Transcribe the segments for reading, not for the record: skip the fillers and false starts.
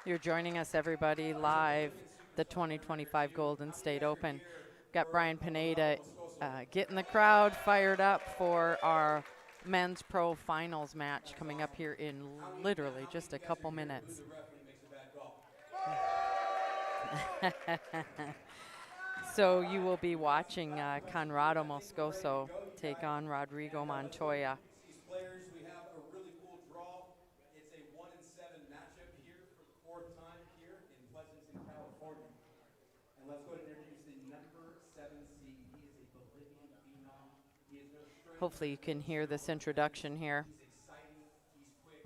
You're joining us, everybody, live, the 2025 Golden State Open. Got Brian Pineda getting the crowd fired up for our men's pro finals match coming up here in literally just a couple minutes. So you will be watching CONRRADO Moscoso take on Rodrigo Montoya. We have a really cool draw. It's a 1-7 matchup here for the fourth time here in Pleasanton, California. And let's go ahead and introduce the number 7 seed. He is a Bolivian phenom. He is no stranger. Hopefully you can hear this introduction here. He's exciting. He's quick,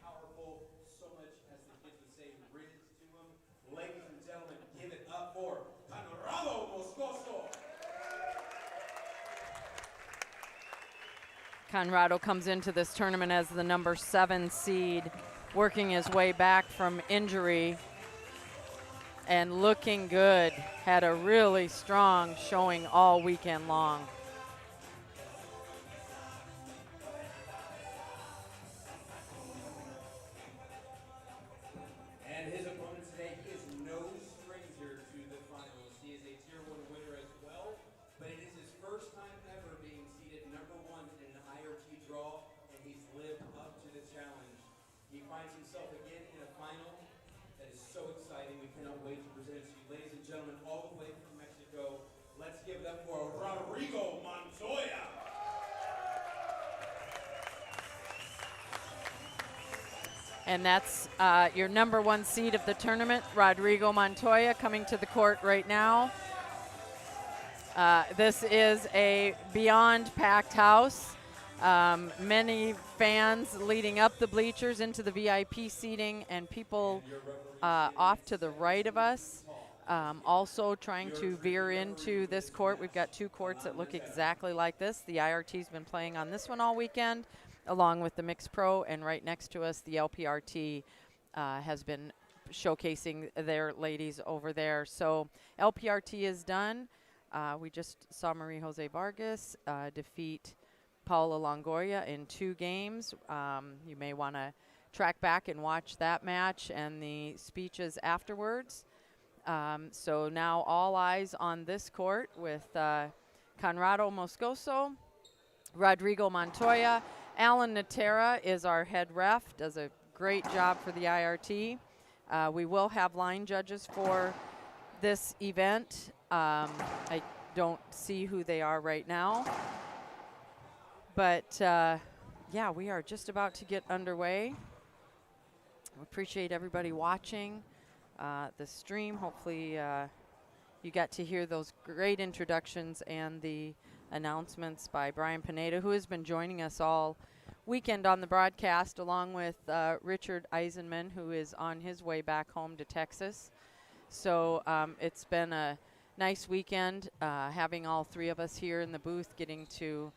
powerful. So much, as the kids would say, riz to him. Ladies and gentlemen, give it up for CONRRADO Moscoso. CONRRADO comes into this tournament as the number 7 seed, working his way back from injury and looking good. Had a really strong showing all weekend long. And his opponent today, he is no stranger to the finals. He is a Tier 1 winner as well, but it is his first time ever being seated number 1 in an IRT draw, and he's lived up to the challenge. He finds himself again in a final that is so exciting. We cannot wait to present it to you. Ladies and gentlemen, all the way from Mexico, let's give it up for Rodrigo Montoya. And that's your number 1 seed of the tournament, Rodrigo Montoya, coming to the court right now. This is a beyond packed house. Many fans leading up the bleachers into the VIP seating, and people off to the right of us also trying to veer into this court. We've got 2 courts that look exactly like this. The IRT's been playing on this one all weekend, along with the Mixed Pro, and right next to us, the LPRT has been showcasing their ladies over there. So LPRT is done. We just saw Marie Jose Vargas defeat Paula Longoria in 2 games. You may want to track back and watch that match and the speeches afterwards. So now all eyes on this court with CONRRADO Moscoso, Rodrigo Montoya. Alan Natera is our head ref, does a great job for the IRT. We will have line judges for this event. I don't see who they are right now. But yeah, we are just about to get underway. We appreciate everybody watching the stream. Hopefully you got to hear those great introductions and the announcements by Brian Pineda, who has been joining us all weekend on the broadcast, along with Richard Eisenman, who is on his way back home to Texas. So it's been a nice weekend having all 3 of us here in the booth, getting to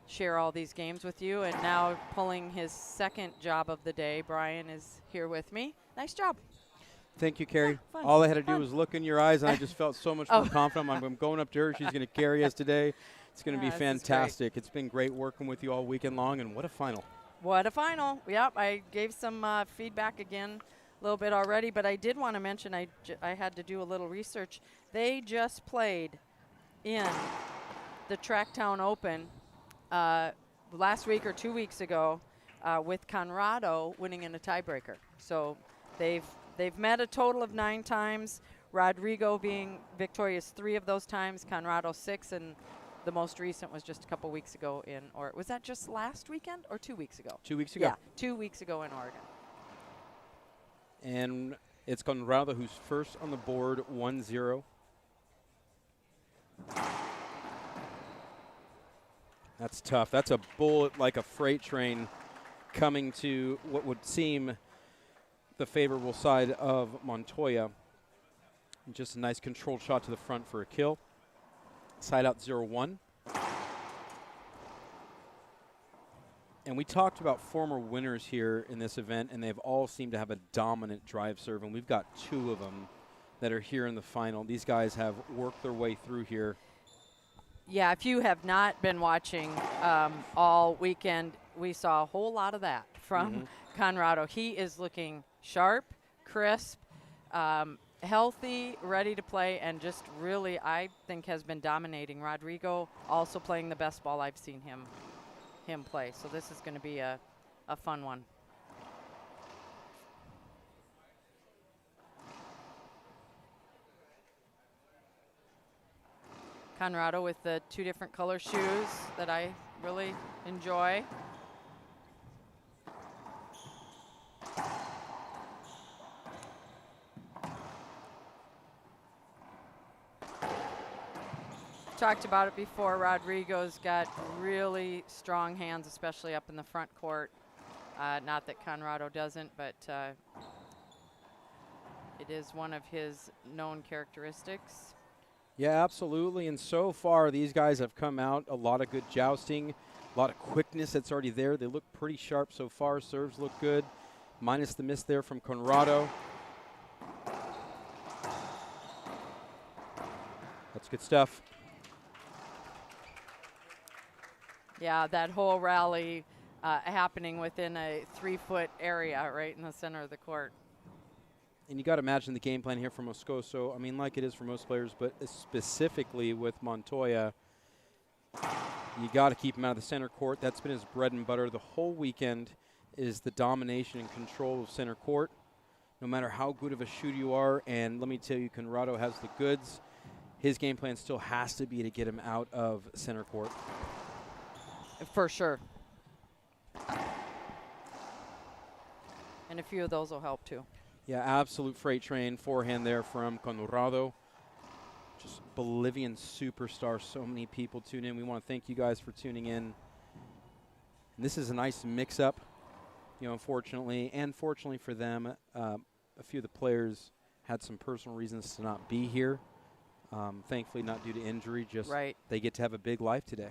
share all these games with you. And now pulling his second job of the day, Brian is here with me. Nice job. Thank you, Carrie. Yeah, all I had to do was look in your eyes, and I just felt so much more confident. I'm going up to her. She's going to carry us today. It's going to be fantastic. It's been great working with you all weekend long, and what a final. What a final. Yep, I gave some feedback again a little bit already, but I did want to mention I had to do a little research. They just played in the Tracktown Open last week or 2 weeks ago with CONRRADO winning in a tiebreaker. So they've met a total of 9 times, Rodrigo being victorious 3 of those times, CONRRADO 6, and the most recent was just a couple weeks ago or was that just last weekend or 2 weeks ago? 2 weeks ago. Yeah, 2 weeks ago in Oregon. And it's CONRRADO who's first on the board, 1-0. That's tough. That's a bullet like a freight train coming to what would seem the favorable side of Montoya. Just a nice controlled shot to the front for a kill. Side out 0-1. And we talked about former winners here in this event, and they've all seemed to have a dominant drive serve, and we've got 2 of them that are here in the final. These guys have worked their way through here. Yeah, if you have not been watching all weekend, we saw a whole lot of that from CONRRADO. He is looking sharp, crisp, healthy, ready to play, and just really, I think, has been dominating. Rodrigo also playing the best ball I've seen him play. So this is going to be a fun one. Conrado with the 2 different color shoes that I really enjoy. Talked about it before. Rodrigo's got really strong hands, especially up in the front court. Not that Conrado doesn't, but it is one of his known characteristics. Yeah, absolutely. And so far, these guys have come out, a lot of good jousting, a lot of quickness that's already there. They look pretty sharp so far. Serves look good, minus the miss there from Conrado. That's good stuff. Yeah, that whole rally happening within a 3-foot area right in the center of the court. And you got to imagine the game plan here for Moscoso. I mean, like it is for most players, but specifically with Montoya, you got to keep him out of the center court. That's been his bread and butter the whole weekend, is the domination and control of center court. No matter how good of a shooter you are, and let me tell you, Conrado has the goods. His game plan still has to be to get him out of center court. For sure. And a few of those will help too. Yeah, absolute freight train forehand there from Conrado. Just Bolivian superstar. So many people tune in. We want to thank you guys for tuning in. And this is a nice mix-up, you know, unfortunately. And fortunately for them, a few of the players had some personal reasons to not be here. Thankfully not due to injury, just they get to have a big life today.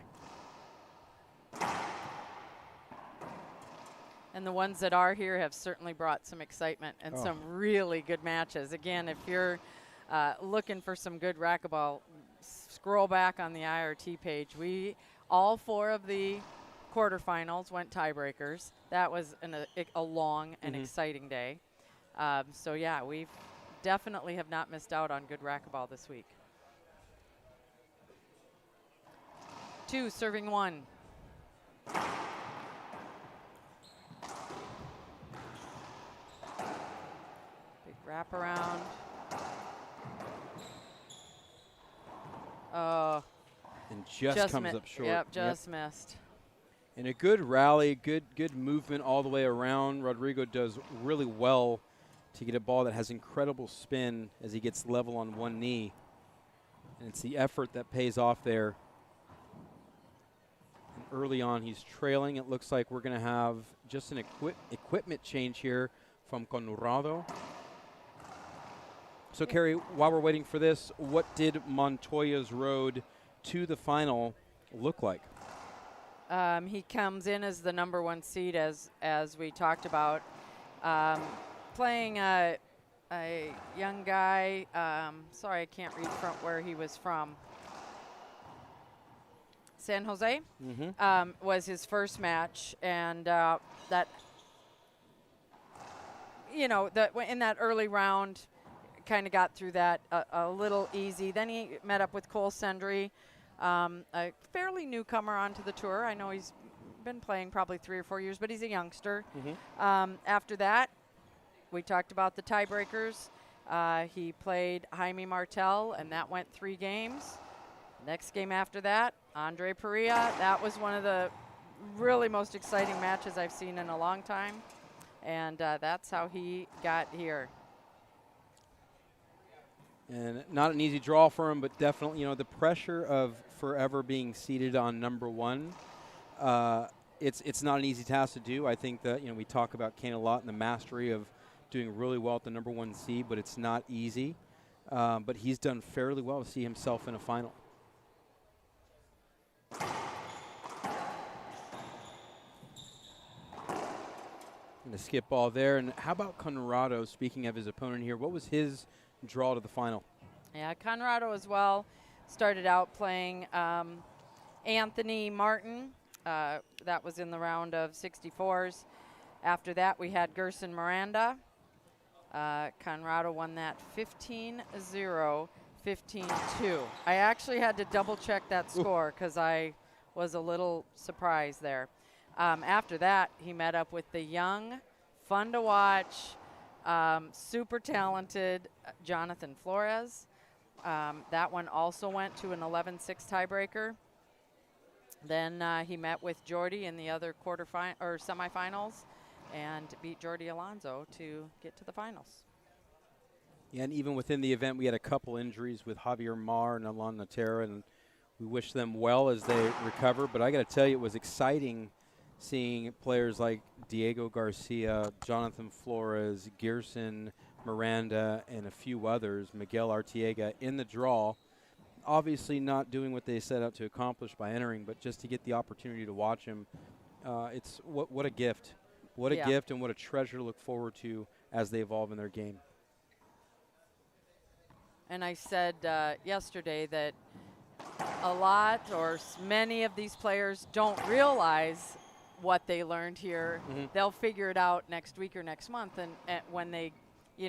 And the ones that are here have certainly brought some excitement and some really good matches. Again, if you're looking for some good racquetball, scroll back on the IRT page. All 4 of the quarterfinals went tiebreakers. That was a long and exciting day. So yeah, we definitely have not missed out on good racquetball this week. 2 serving 1. Wrap around. Oh. And just comes up short. Yep, just missed. And a good rally, good movement all the way around. Rodrigo does really well to get a ball that has incredible spin as he gets level on one knee. And it's the effort that pays off there. And early on, he's trailing. It looks like we're going to have just an equipment change here from Conrado. So, Carrie, while we're waiting for this, what did Montoya's road to the final look like? He comes in as the #1 seed, as we talked about, playing a young guy. Sorry, I can't read from where he was from. San Jose was his first match, and that, you know, in that early round, kind of got through that a little easy. Then he met up with Cole Sendry, a fairly newcomer onto the tour. I know he's been playing probably 3 or 4 years, but he's a youngster. After that, we talked about the tiebreakers. He played Jaime Martel, and that went 3 games. Next game after that, Andre Perea. That was one of the really most exciting matches I've seen in a long time, and that's how he got here. And not an easy draw for him, but definitely, you know, the pressure of forever being seated on #1, it's not an easy task to do. I think that, you know, we talk about Kane a lot and the mastery of doing really well at the #1 seed, but it's not easy. But he's done fairly well to see himself in a final. And a skip ball there. And how about Conrado, speaking of his opponent here, what was his draw to the final? Yeah, Conrado as well started out playing Anthony Martin. That was in the round of 64s. After that, we had Gerson Miranda. Conrado won that 15-0, 15-2. I actually had to double check that score because I was a little surprised there. After that, he met up with the young, fun to watch, super talented Jonathan Flores. That one also went to an 11-6 tiebreaker. Then he met with Jordi in the other semifinals and beat Jordi Alonso to get to the finals. Yeah, and even within the event, we had a couple injuries with Javier Mar and Alan Natera, and we wish them well as they recover. But I got to tell you, it was exciting seeing players like Diego Garcia, Jonathan Flores, Gerson, Miranda, and a few others, Miguel Artiega, in the draw. Obviously not doing what they set out to accomplish by entering, but just to get the opportunity to watch him, it's what a gift. What a gift and what a treasure to look forward to as they evolve in their game. And I said yesterday that a lot or many of these players don't realize what they learned here. They'll figure it out next week or next month, and when they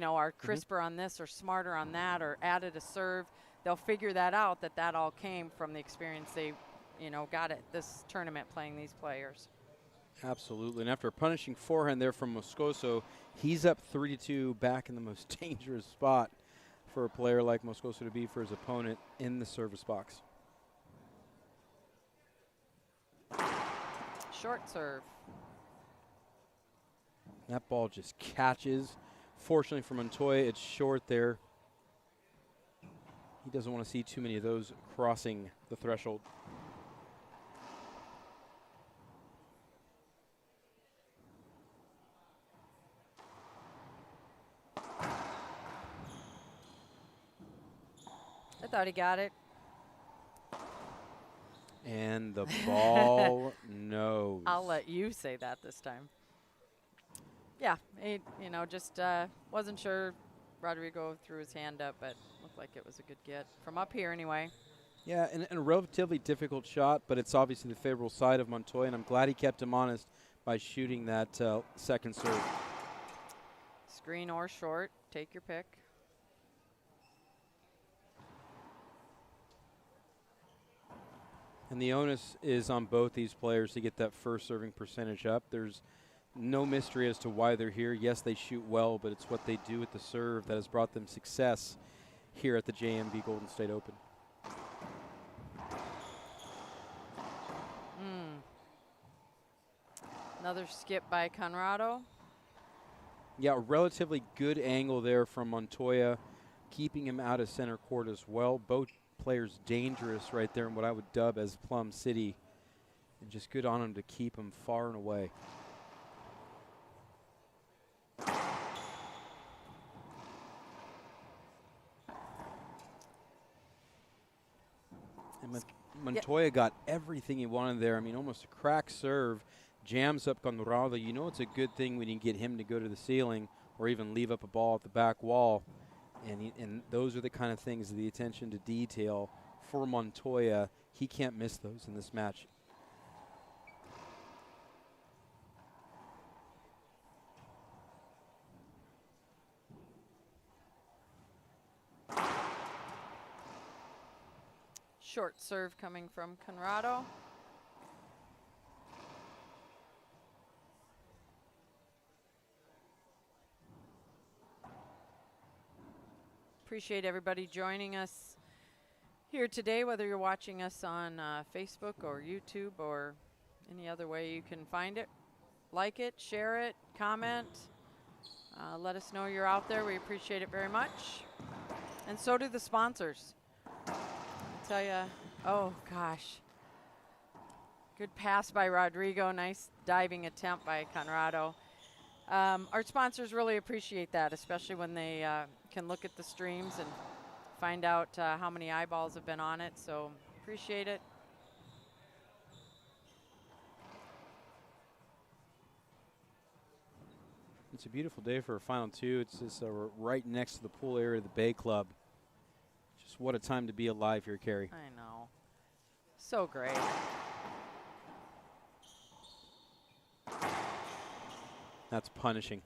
are crisper on this or smarter on that or added a serve, they'll figure that out, that all came from the experience they got at this tournament playing these players. Absolutely. And after a punishing forehand there from Moscoso, he's up 3-2, back in the most dangerous spot for a player like Moscoso to be for his opponent in the service box. Short serve. That ball just catches. Fortunately for Montoya, it's short there. He doesn't want to see too many of those crossing the threshold. I thought he got it. And the ball knows. I'll let you say that this time. Yeah, he, just wasn't sure. Rodrigo threw his hand up, but looked like it was a good get from up here anyway. Yeah, and a relatively difficult shot, but it's obviously the favorable side of Montoya, and I'm glad he kept him honest by shooting that second serve. Screen or short, take your pick. And the onus is on both these players to get that first serving percentage up. There's no mystery as to why they're here. Yes, they shoot well, but it's what they do at the serve that has brought them success here at the JMB Golden State Open. Another skip by Conrado. Yeah, a relatively good angle there from Montoya, keeping him out of center court as well. Both players dangerous right there in what I would dub as Plum City, and just good on him to keep him far and away. And Montoya got everything he wanted there. I mean, almost a crack serve, jams up Conrado. You know it's a good thing when you get him to go to the ceiling or even leave up a ball at the back wall. And those are the kind of things, the attention to detail for Montoya. He can't miss those in this match. Short serve coming from Conrado. Appreciate everybody joining us here today, whether you're watching us on Facebook or YouTube or any other way you can find it. Like it, share it, comment. Let us know you're out there. We appreciate it very much. And so do the sponsors. I tell you, oh gosh. Good pass by Rodrigo. Nice diving attempt by Conrado. Our sponsors really appreciate that, especially when they can look at the streams and find out how many eyeballs have been on it. So appreciate it. It's a beautiful day for a final two. It's just right next to the pool area of the Bay Club. Just what a time to be alive here, Carrie. I know. So great. That's punishing.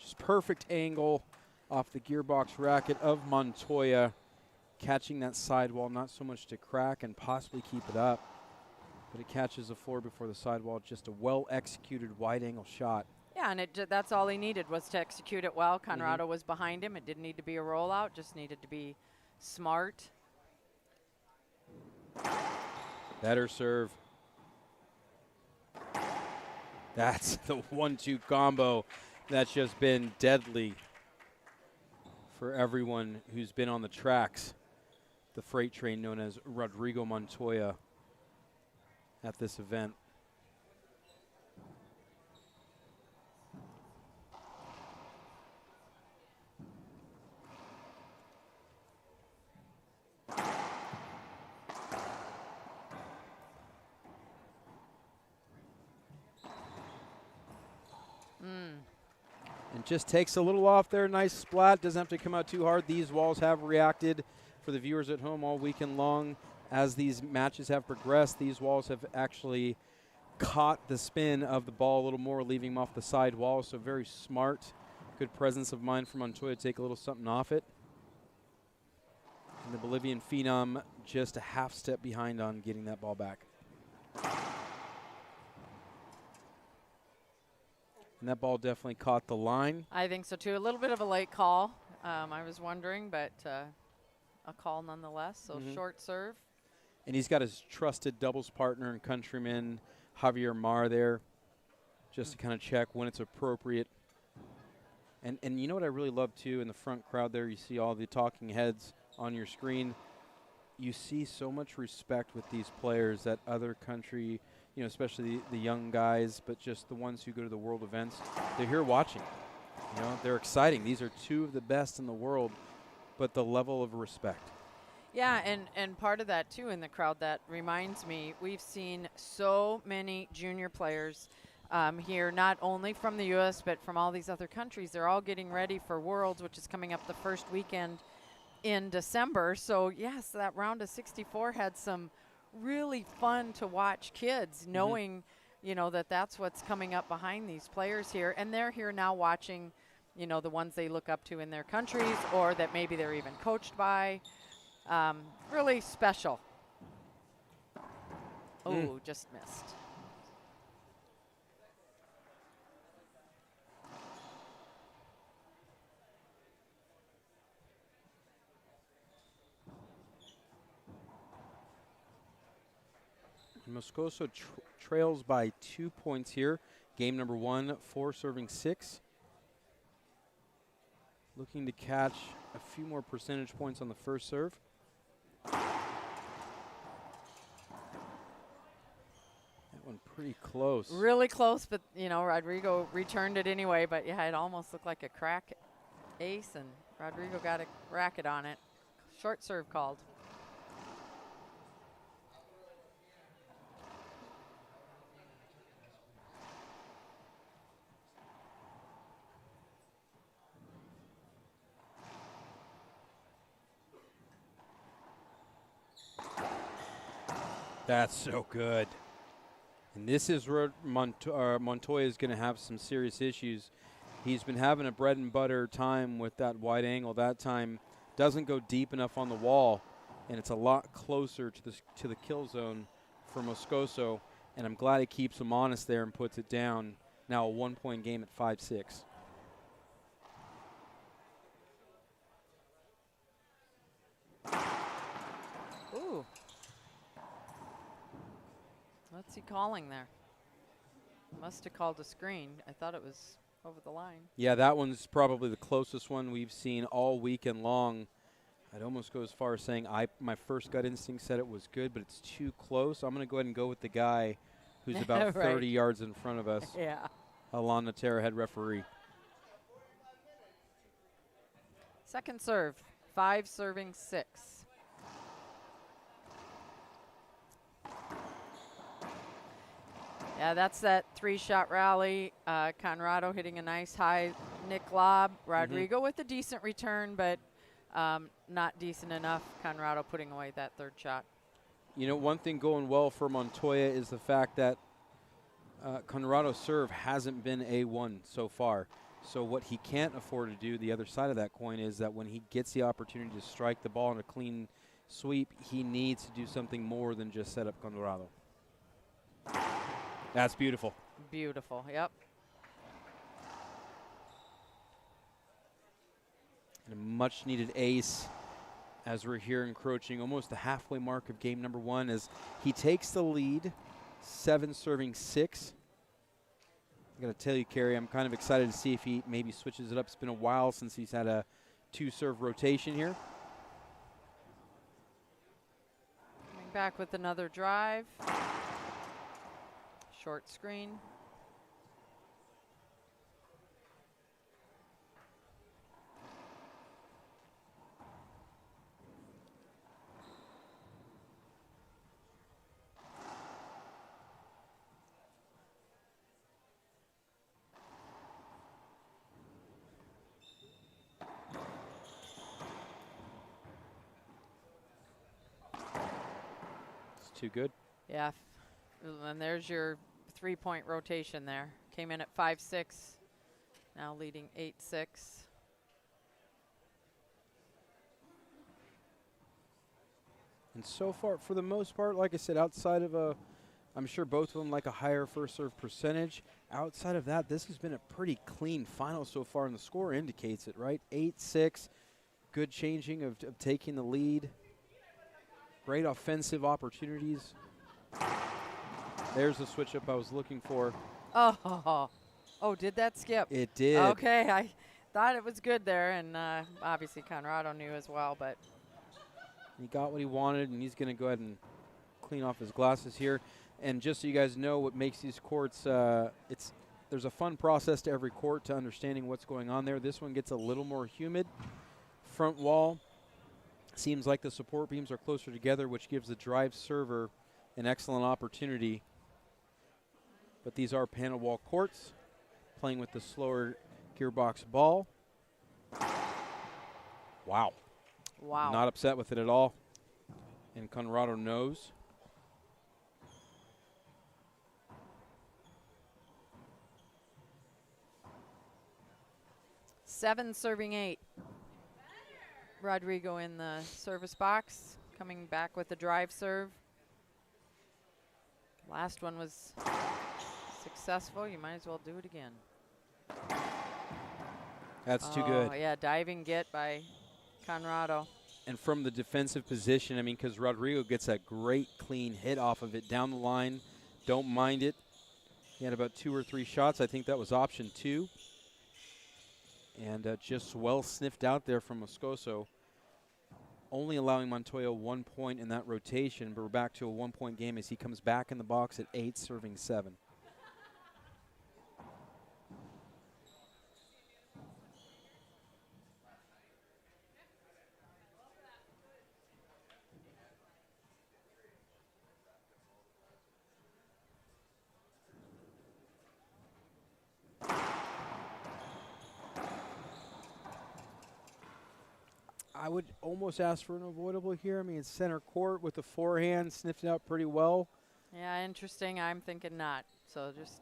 Just perfect angle off the gearbox racket of Montoya, catching that sidewall, not so much to crack and possibly keep it up, but it catches the floor before the sidewall. Just a well-executed wide-angle shot. Yeah, and that's all he needed was to execute it well. Conrado was behind him. It didn't need to be a rollout, just needed to be smart. Better serve. That's the 1-2 combo that's just been deadly for everyone who's been on the tracks. The freight train known as Rodrigo Montoya at this event. And just takes a little off there. Nice splat. Doesn't have to come out too hard. These walls have reacted for the viewers at home all weekend long. As these matches have progressed, these walls have actually caught the spin of the ball a little more, leaving them off the side wall. So very smart. Good presence of mind for Montoya to take a little something off it. And the Bolivian phenom just a half step behind on getting that ball back. And that ball definitely caught the line. I think so too. A little bit of a late call. I was wondering, but a call nonetheless. So short serve. And he's got his trusted doubles partner and countryman, Javier Mar, there, just to kind of check when it's appropriate. And you know what I really love, too, in the front crowd there, you see all the talking heads on your screen. You see so much respect with these players that other country, you know, especially the young guys, but just the ones who go to the world events, they're here watching. You know, they're exciting. These are two of the best in the world, but the level of respect. Yeah, and part of that, too, in the crowd, that reminds me, we've seen so many junior players here, not only from the U.S., but from all these other countries. They're all getting ready for Worlds, which is coming up the first weekend in December. So, yes, that round of 64 had some really fun to watch kids, knowing, you know, that that's what's coming up behind these players here. And they're here now watching, you know, the ones they look up to in their countries or that maybe they're even coached by. Really special. Oh, just missed. Moscoso trails by 2 points here. Game number 1, 4 serving 6. Looking to catch a few more percentage points on the first serve. That one pretty close. Really close, but, you know, Rodrigo returned it anyway. But, yeah, it almost looked like a crack ace, and Rodrigo got a racket on it. Short serve called. That's so good. And this is where Montoya is going to have some serious issues. He's been having a bread and butter time with that wide angle. That time doesn't go deep enough on the wall, and it's a lot closer to the kill zone for Moscoso. And I'm glad he keeps him honest there and puts it down. Now a 1-point game at 5-6. Ooh. What's he calling there? Must have called a screen. I thought it was over the line. Yeah, that one's probably the closest one we've seen all weekend long. I'd almost go as far as saying my first gut instinct said it was good, but it's too close. I'm going to go ahead and go with the guy who's about Right. 30 yards in front of us. Yeah. Alon Natera, head referee. Second serve. 5 serving 6. Yeah, that's that 3-shot rally. Conrado hitting a nice high Nick lob. Rodrigo with a decent return, but not decent enough. Conrado putting away that third shot. You know, one thing going well for Montoya is the fact that Conrado's serve hasn't been A1 so far. So what he can't afford to do, the other side of that coin, is that when he gets the opportunity to strike the ball in a clean sweep, he needs to do something more than just set up CONRRADO. That's beautiful. Beautiful, yep. And a much needed ace as we're here encroaching almost the halfway mark of game number 1 as he takes the lead, 7-6. I gotta tell you, Kerry, I'm kind of excited to see if he maybe switches it up. It's been a while since he's had a 2-serve rotation here. Coming back with another drive. Short screen. Too good. Yeah, and there's your 3-point rotation there. Came in at 5-6, now leading 8-6. And so far, for the most part, like I said, outside of I'm sure both of them like a higher first serve percentage. Outside of that, this has been a pretty clean final so far, and the score indicates it, right? 8-6, good changing of taking the lead. Great offensive opportunities. There's the switch up I was looking for. Oh, did that skip? It did. Okay, I thought it was good there, and obviously CONRRADO knew as well, but. He got what he wanted, and he's going to go ahead and clean off his glasses here. And just so you guys know what makes these courts, there's a fun process to every court to understanding what's going on there. This one gets a little more humid. Front wall. Seems like the support beams are closer together, which gives the drive server an excellent opportunity. But these are panel wall courts, playing with the slower gearbox ball. Wow. Wow. Not upset with it at all. And CONRRADO knows. Seven serving 8. Rodrigo in the service box, coming back with the drive serve. Last one was successful. You might as well do it again. That's too good. Oh, yeah, diving get by CONRRADO. And from the defensive position, I mean, because Rodrigo gets a great clean hit off of it down the line. Don't mind it. He had about 2 or 3 shots. I think that was option 2. And just well sniffed out there from Moscoso. Only allowing Montoya 1 point in that rotation, but we're back to a 1-point game as he comes back in the box at 8, serving 7. I would almost ask for an avoidable here. I mean, it's center court with the forehand, sniffed it out pretty well. Yeah, interesting. I'm thinking not. So just.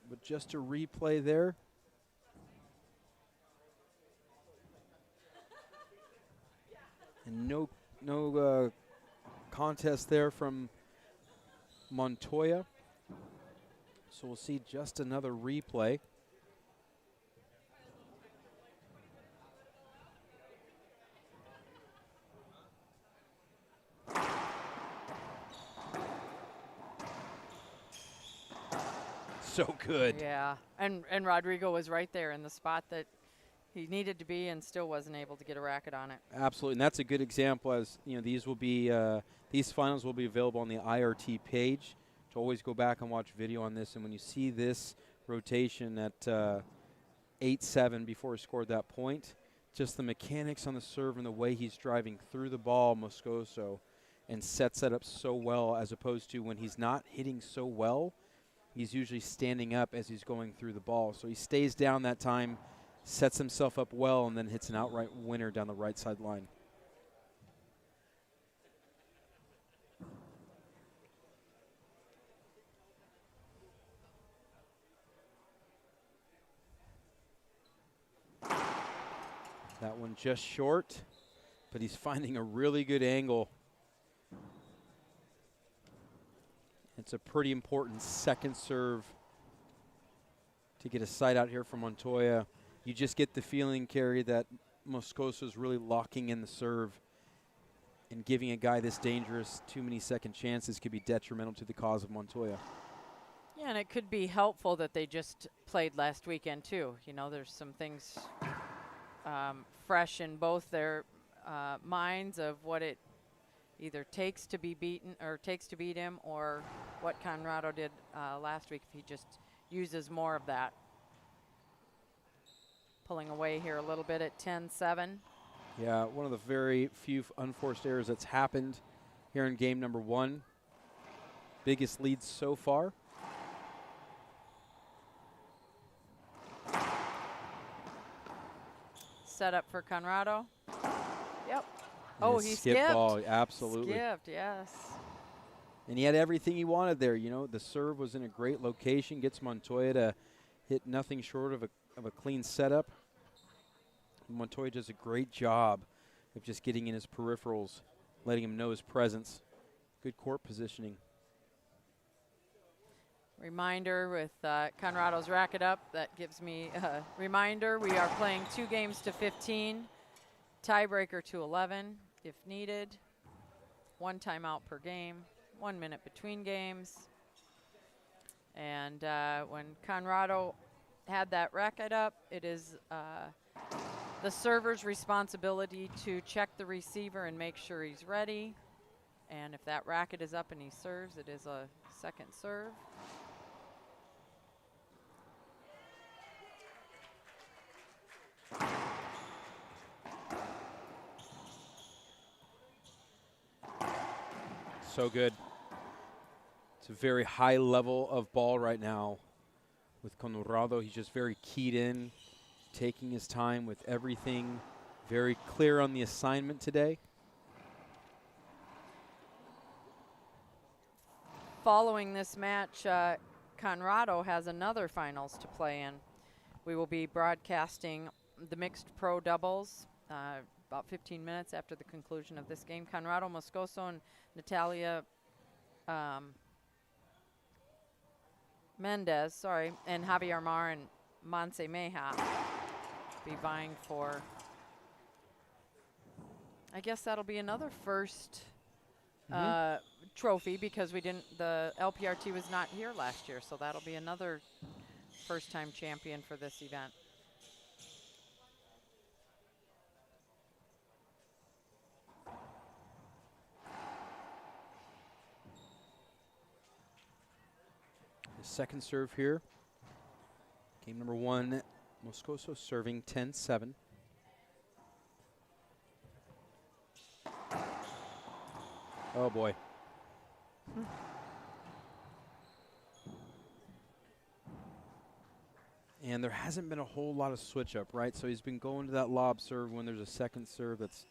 But just a replay there. And no contest there from Montoya. So we'll see just another replay. So good. Yeah, and Rodrigo was right there in the spot that he needed to be and still wasn't able to get a racket on it. Absolutely, and that's a good example. As you know, these will be these finals will be available on the IRT page. To always go back and watch video on this, and when you see this rotation at 8-7 before he scored that point, just the mechanics on the serve and the way he's driving through the ball, Moscoso, and sets that up so well, as opposed to when he's not hitting so well, he's usually standing up as he's going through the ball. So he stays down that time, sets himself up well, and then hits an outright winner down the right side line. That one just short, but he's finding a really good angle. It's a pretty important second serve to get a sight out here from Montoya. You just get the feeling, Kerry, that Moscoso is really locking in the serve, and giving a guy this dangerous too many second chances could be detrimental to the cause of Montoya. Yeah, and it could be helpful that they just played last weekend too. You know, there's some things fresh in both their minds of what it either takes to be beaten or takes to beat him, or what Conrado did last week if he just uses more of that. Pulling away here a little bit at 10-7. Yeah, one of the very few unforced errors that's happened here in game number 1. Biggest lead so far. Set up for Conrado. Yep. And Oh, a he skip skipped. ball, absolutely. Skipped, yes. And he had everything he wanted there. You know, the serve was in a great location, gets Montoya to hit nothing short of a clean setup. Montoya does a great job of just getting in his peripherals, letting him know his presence. Good court positioning. Reminder with Conrado's racket up, that gives me a reminder. We are playing 2 games to 15, tiebreaker to 11 if needed. 1 timeout per game, 1 minute between games. And when Conrado had that racket up, it is the server's responsibility to check the receiver and make sure he's ready. And if that racket is up and he serves, it is a second serve. So good. It's a very high level of ball right now with Conrado. He's just very keyed in, taking his time with everything, very clear on the assignment today. Following this match, Conrado has another finals to play in. We will be broadcasting the mixed pro doubles about 15 minutes after the conclusion of this game. Conrado Moscoso and Natalia Mendez, and Javier Mar and Monse Meja be vying for, I guess that'll be another first trophy, because the LPRT was not here last year, so that'll be another first-time champion for this event. His second serve here. Game number 1, Moscoso serving 10-7. Oh boy. And there hasn't been a whole lot of switch up, right? So he's been going to that lob serve when there's a second serve that's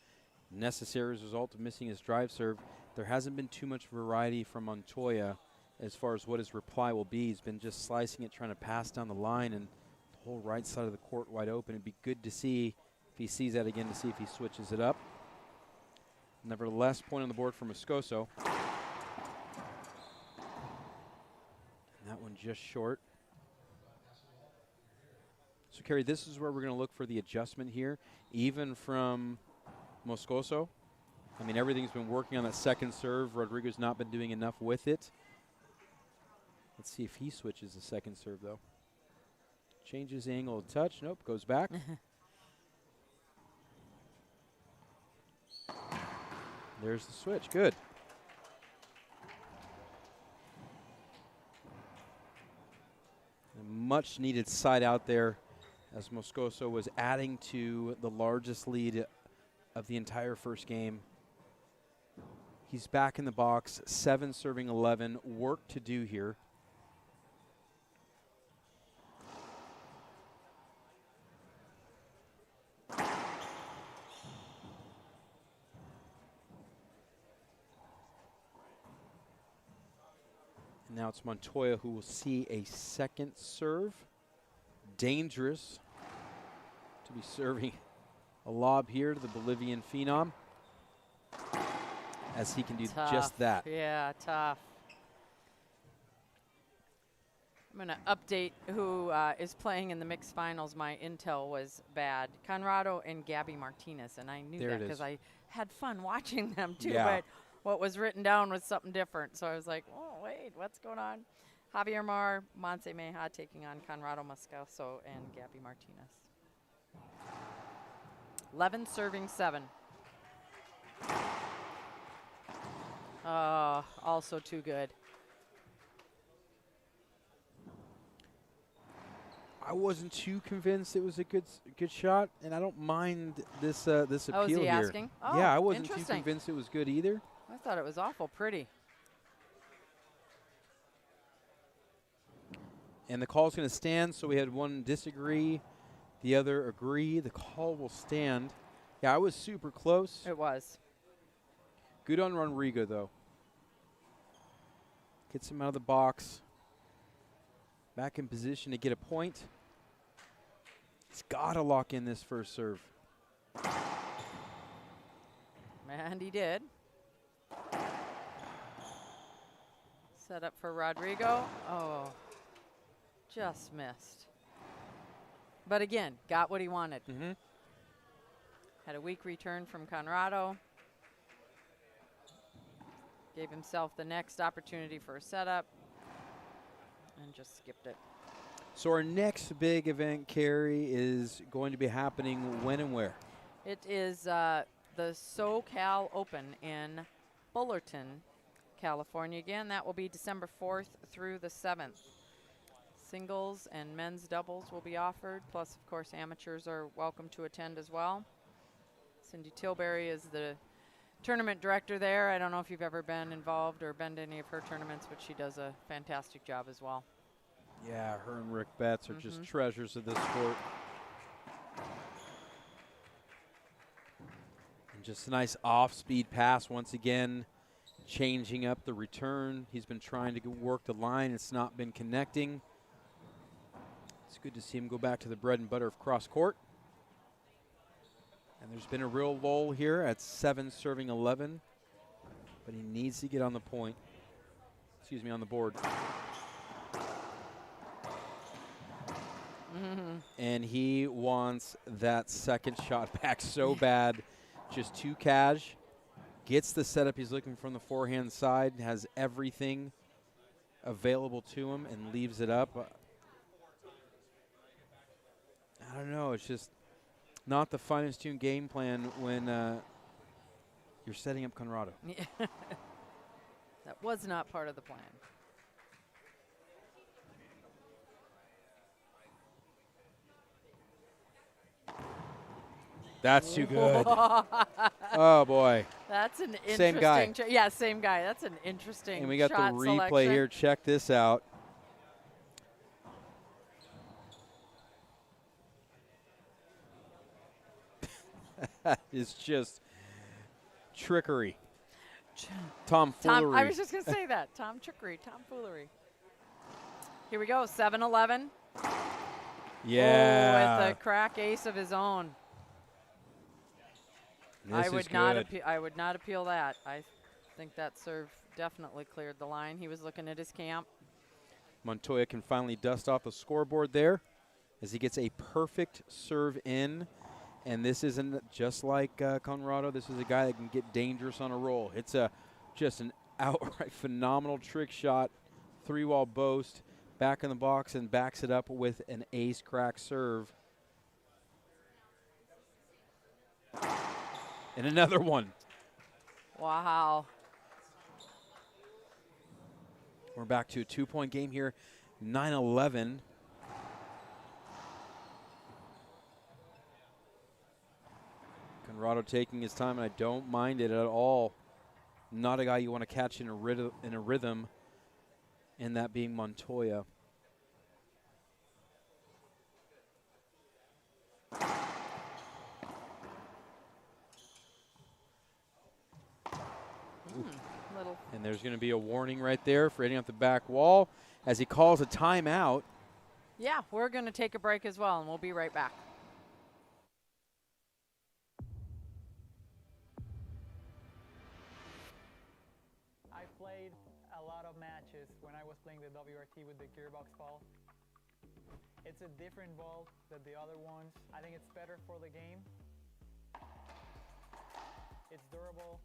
necessary as a result of missing his drive serve. There hasn't been too much variety from Montoya as far as what his reply will be. He's been just slicing it, trying to pass down the line, and the whole right side of the court wide open. It'd be good to see if he sees that again, to see if he switches it up. Nevertheless, point on the board for Moscoso. And that one just short. So, Kerry, this is where we're going to look for the adjustment here, even from Moscoso. I mean, everything's been working on that second serve. Rodrigo's not been doing enough with it. Let's see if he switches the second serve, though. Changes the angle of touch. Nope, goes back. There's the switch. Good. A much needed side out there, as Moscoso was adding to the largest lead of the entire first game. He's back in the box, 7 serving 11. Work to do here. And now it's Montoya who will see a second serve. Dangerous to be serving A lob here to the Bolivian phenom, as he can do Tough. just that. Yeah, tough. I'm going to update who is playing in the mixed finals. My intel was bad. Conrado and Gabby Martinez, and I knew There that it is. because I had fun watching them too, Yeah. but what was written down was something different. So I was like, oh, wait, what's going on? Javier Mar, Monse Meja taking on Conrado Moscoso and Gabby Martinez. 11 serving 7. Also too good. I wasn't too convinced it was a good shot, and I don't mind this this appeal Oh, is he here. asking? Oh, Yeah, I wasn't too interesting. convinced it was good either. I thought it was awful pretty. And the call's going to stand, so we had one disagree, the other agree. The call will stand. Yeah, I was super close. It was. Good on Rodrigo, though. Gets him out of the box. Back in position to get a point. He's got to lock in this first serve. And he did. Set up for Rodrigo. Oh, just missed. But again, got what he wanted. Mm-hmm. Had a weak return from Conrado. Gave himself the next opportunity for a setup. And just skipped it. So our next big event, Carrie, is going to be happening when and where? It is the SoCal Open in Fullerton, California. Again, that will be December 4th through the 7th. Singles and men's doubles will be offered, plus, of course, amateurs are welcome to attend as well. Cindy Tilbury is the tournament director there. I don't know if you've ever been involved or been to any of her tournaments, but she does a fantastic job as well. Yeah, her and Rick Betts are just treasures of this sport. And just a nice off-speed pass once again, changing up the return. He's been trying to work the line. It's not been connecting. It's good to see him go back to the bread and butter of cross court. And there's been a real lull here at 7 serving 11. But he needs to get on the point. Excuse me, on the board. And he wants that second shot back so bad. Just too cash. Gets the setup he's looking from the forehand side. Has everything available to him and leaves it up. I don't know. It's just not the finest tuned game plan when you're setting up Conrado. Yeah. That was not part of the plan. That's too good. Oh, boy. That's an interesting. Same guy. Yeah, same guy. That's an interesting. And we got the shot replay selection. here. Check this out. That is just trickery. Tomfoolery. I was just going to say that. Trickery, tomfoolery. Here we go, 7-11. Yeah. Oh, with a crack ace of his own. This I would is not good. I would not appeal that. I think that serve definitely cleared the line. He was looking at his camp. Montoya can finally dust off the scoreboard there as he gets a perfect serve in. And this isn't just like Conrado. This is a guy that can get dangerous on a roll. It's just an outright phenomenal trick shot. 3-wall boast, back in the box, and backs it up with an ace crack serve. And another one. Wow. We're back to a 2-point game here, 9-11. Conrado taking his time, and I don't mind it at all. Not a guy you want to catch in a rhythm, and that being Montoya. And there's going to be a warning right there for hitting off the back wall as he calls a timeout. Yeah, we're going to take a break as well, and we'll be right back. playing the WRT with the gearbox ball. It's a different ball than the other ones. I think it's better for the game. It's durable.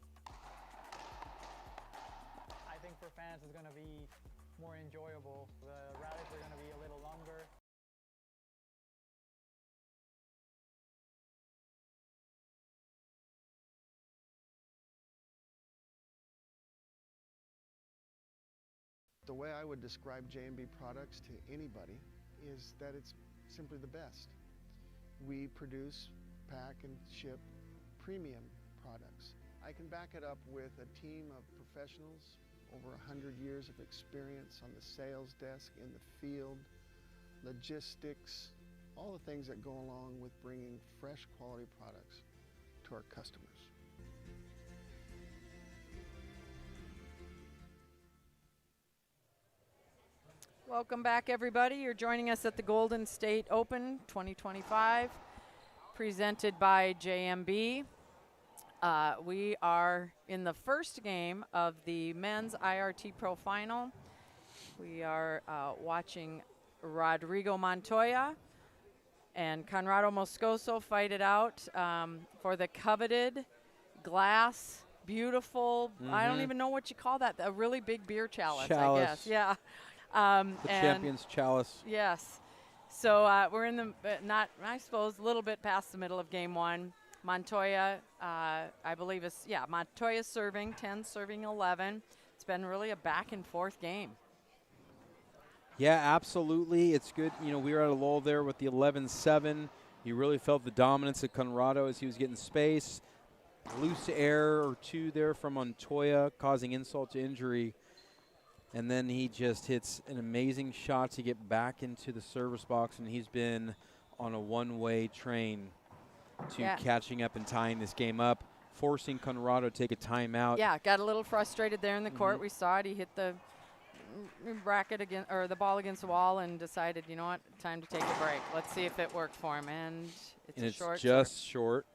I think for fans it's going to be more enjoyable. The rallies are going to be a little longer. The way I would describe J&B products to anybody is that it's simply the best. We produce, pack, and ship premium products. I can back it up with a team of professionals, over 100 years of experience on the sales desk, in the field, logistics, all the things that go along with bringing fresh quality products to our customers. Welcome back, everybody. You're joining us at the Golden State Open 2025, presented by JMB. We are in the first game of the men's IRT Pro Final. We are watching Rodrigo Montoya and CONRRADO Moscoso fight it out for the coveted glass, beautiful, I don't even know what you call that, a really big beer chalice. I guess. Yeah. The Champions Chalice. Yes. So we're in the, I suppose, a little bit past the middle of game one. Montoya, I believe is, Montoya serving, 10 serving 11. It's been really a back and forth game. Yeah, absolutely. It's good. You know, we were at a lull there with the 11-7. You really felt the dominance of CONRRADO as he was getting space. Loose air or two there from Montoya, causing insult to injury. And then he just hits an amazing shot to get back into the service box, and he's been on a one-way train to catching up and tying this game up, forcing CONRRADO to take a timeout. Yeah, got a little frustrated there in the court. We saw it. He hit the bracket again, or the ball against the wall, and decided, you know what, time to take a break. Let's see if it worked for him. And it's short. Just short.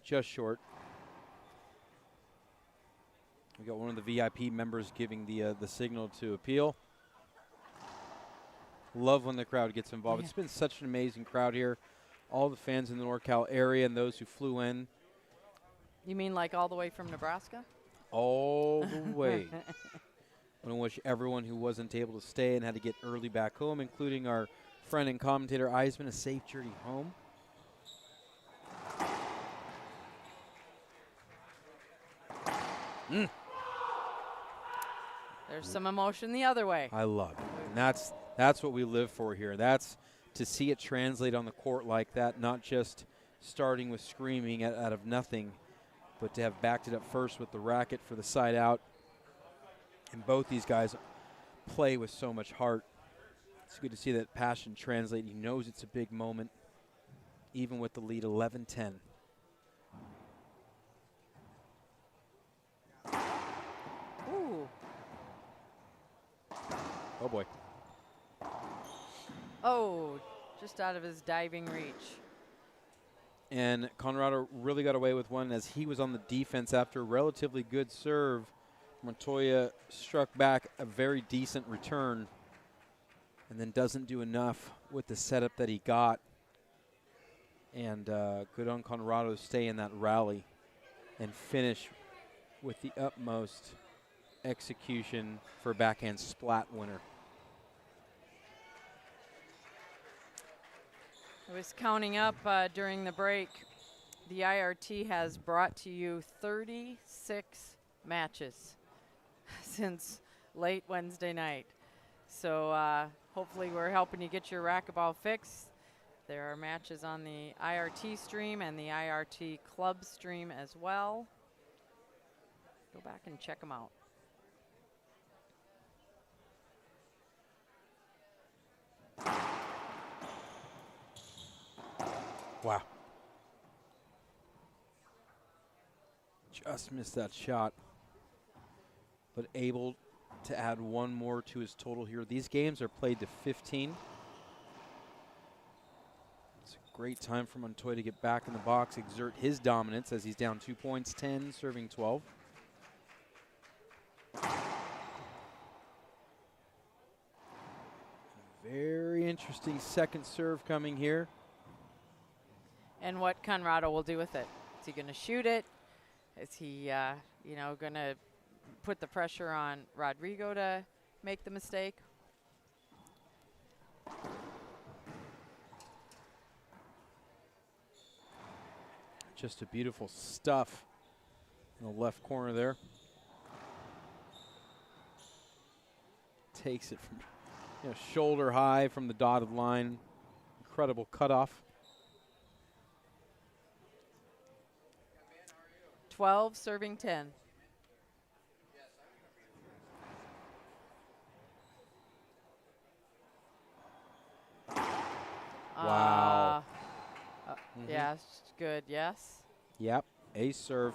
Just short. We got one of the VIP members giving the signal to appeal. Love when the crowd gets involved. It's been such an amazing crowd here. All the fans in the NorCal area and those who flew in. You mean like all the way from Nebraska? All the way. I want to wish everyone who wasn't able to stay and had to get early back home, including our friend and commentator Eisman, a safe journey home. There's some emotion the other way. I love it. And that's what we live for here. That's to see it translate on the court like that, not just starting with screaming out of nothing, but to have backed it up first with the racket for the side out. And both these guys play with so much heart. It's good to see that passion translate. He knows it's a big moment, even with the lead 11-10. Ooh. Oh, boy. Oh, just out of his diving reach. And CONRRADO really got away with one as he was on the defense after a relatively good serve. Montoya struck back a very decent return and then doesn't do enough with the setup that he got. And good on CONRRADO to stay in that rally and finish with the utmost execution for a backhand splat winner. I was counting up during the break. The IRT has brought to you 36 matches since late Wednesday night. So hopefully we're helping you get your racquetball fix. There are matches on the IRT stream and the IRT club stream as well. Go back and check them out. Wow. Just missed that shot, but able to add one more to his total here. These games are played to 15. It's a great time for Montoya to get back in the box, exert his dominance as he's down 2 points, 10, serving 12. interesting second serve coming here. And what Conrado will do with it. Is he going to shoot it? Is he, you know, going to put the pressure on Rodrigo to make the mistake? Just a beautiful stuff in the left corner there. Takes it from, you know, shoulder high from the dotted line. Incredible cutoff. 12 serving 10. Wow. Yes, good, yes. Yep, ace serve.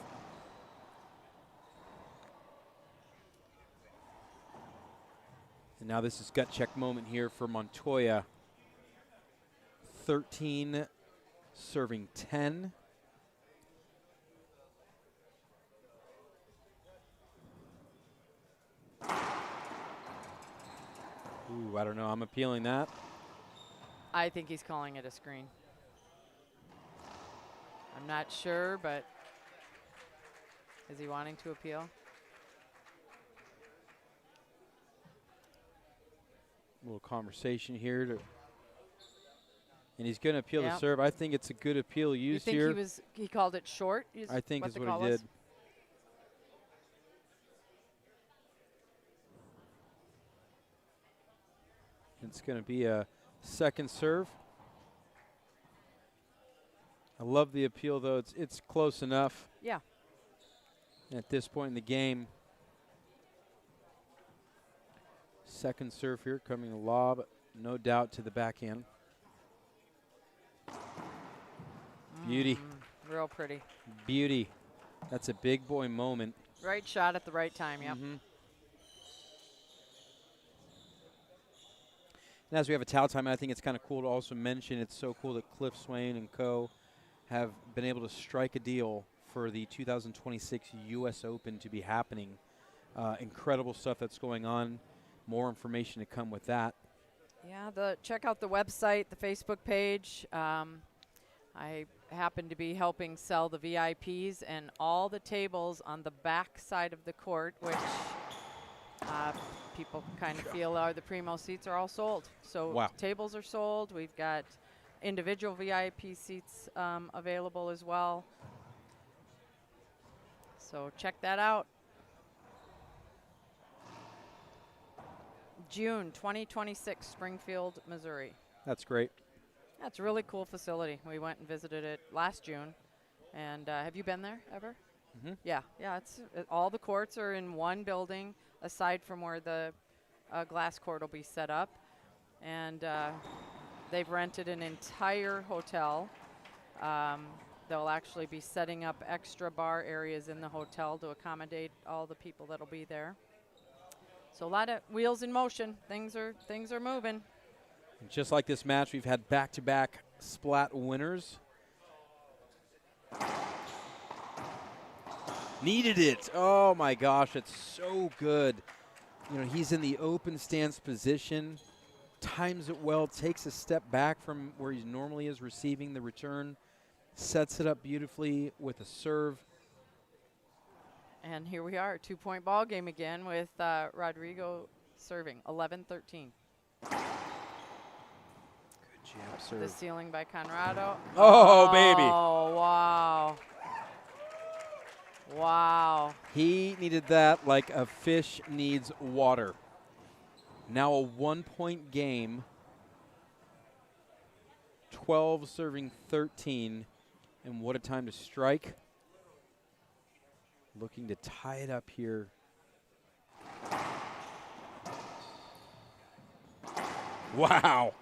And now this is gut check moment here for Montoya. 13 serving 10. Ooh, I don't know. I'm appealing that. I think he's calling it a screen. I'm not sure, but is he wanting to appeal? A little conversation here. And he's going to appeal the Yep. serve. I think it's a good appeal used You here. think he called it short? I think what is the what call he was? did. It's going to be a second serve. I love the appeal, though. It's close enough. Yeah. At this point in the game. Second serve here, coming to lob, no doubt to the backhand. Beauty. Real pretty. Beauty. That's a big boy moment. Right shot at the right time, yep. And as we have a towel time, I think it's kind of cool to also mention it's so cool that Cliff Swain and co. have been able to strike a deal for the 2026 U.S. Open to be happening. Incredible stuff that's going on. More information to come with that. Yeah, check out the website, the Facebook page. I happen to be helping sell the VIPs and all the tables on the back side of the court, which people kind of feel are the primo seats, are all sold. So Wow. tables are sold. We've got individual VIP seats available as well. So check that out. June 2026, Springfield, Missouri. That's great. That's a really cool facility. We went and visited it last June. And have you been there ever? Yeah, it's all the courts are in one building, aside from where the glass court will be set up. And they've rented an entire hotel. They'll actually be setting up extra bar areas in the hotel to accommodate all the people that'll be there. So a lot of wheels in motion. Things are moving. And just like this match, we've had back-to-back splat winners. Needed it. Oh my gosh, it's so good. You know, he's in the open stance position, times it well, takes a step back from where he normally is receiving the return, sets it up beautifully with a serve. And here we are, 2-point ball game again with Rodrigo serving, 11-13. Jab The serve. ceiling by Conrado. Oh, baby. Oh, wow. Wow. He needed that like a fish needs water. Now a 1-point game. 12 serving 13. And what a time to strike. Looking to tie it up here. Wow.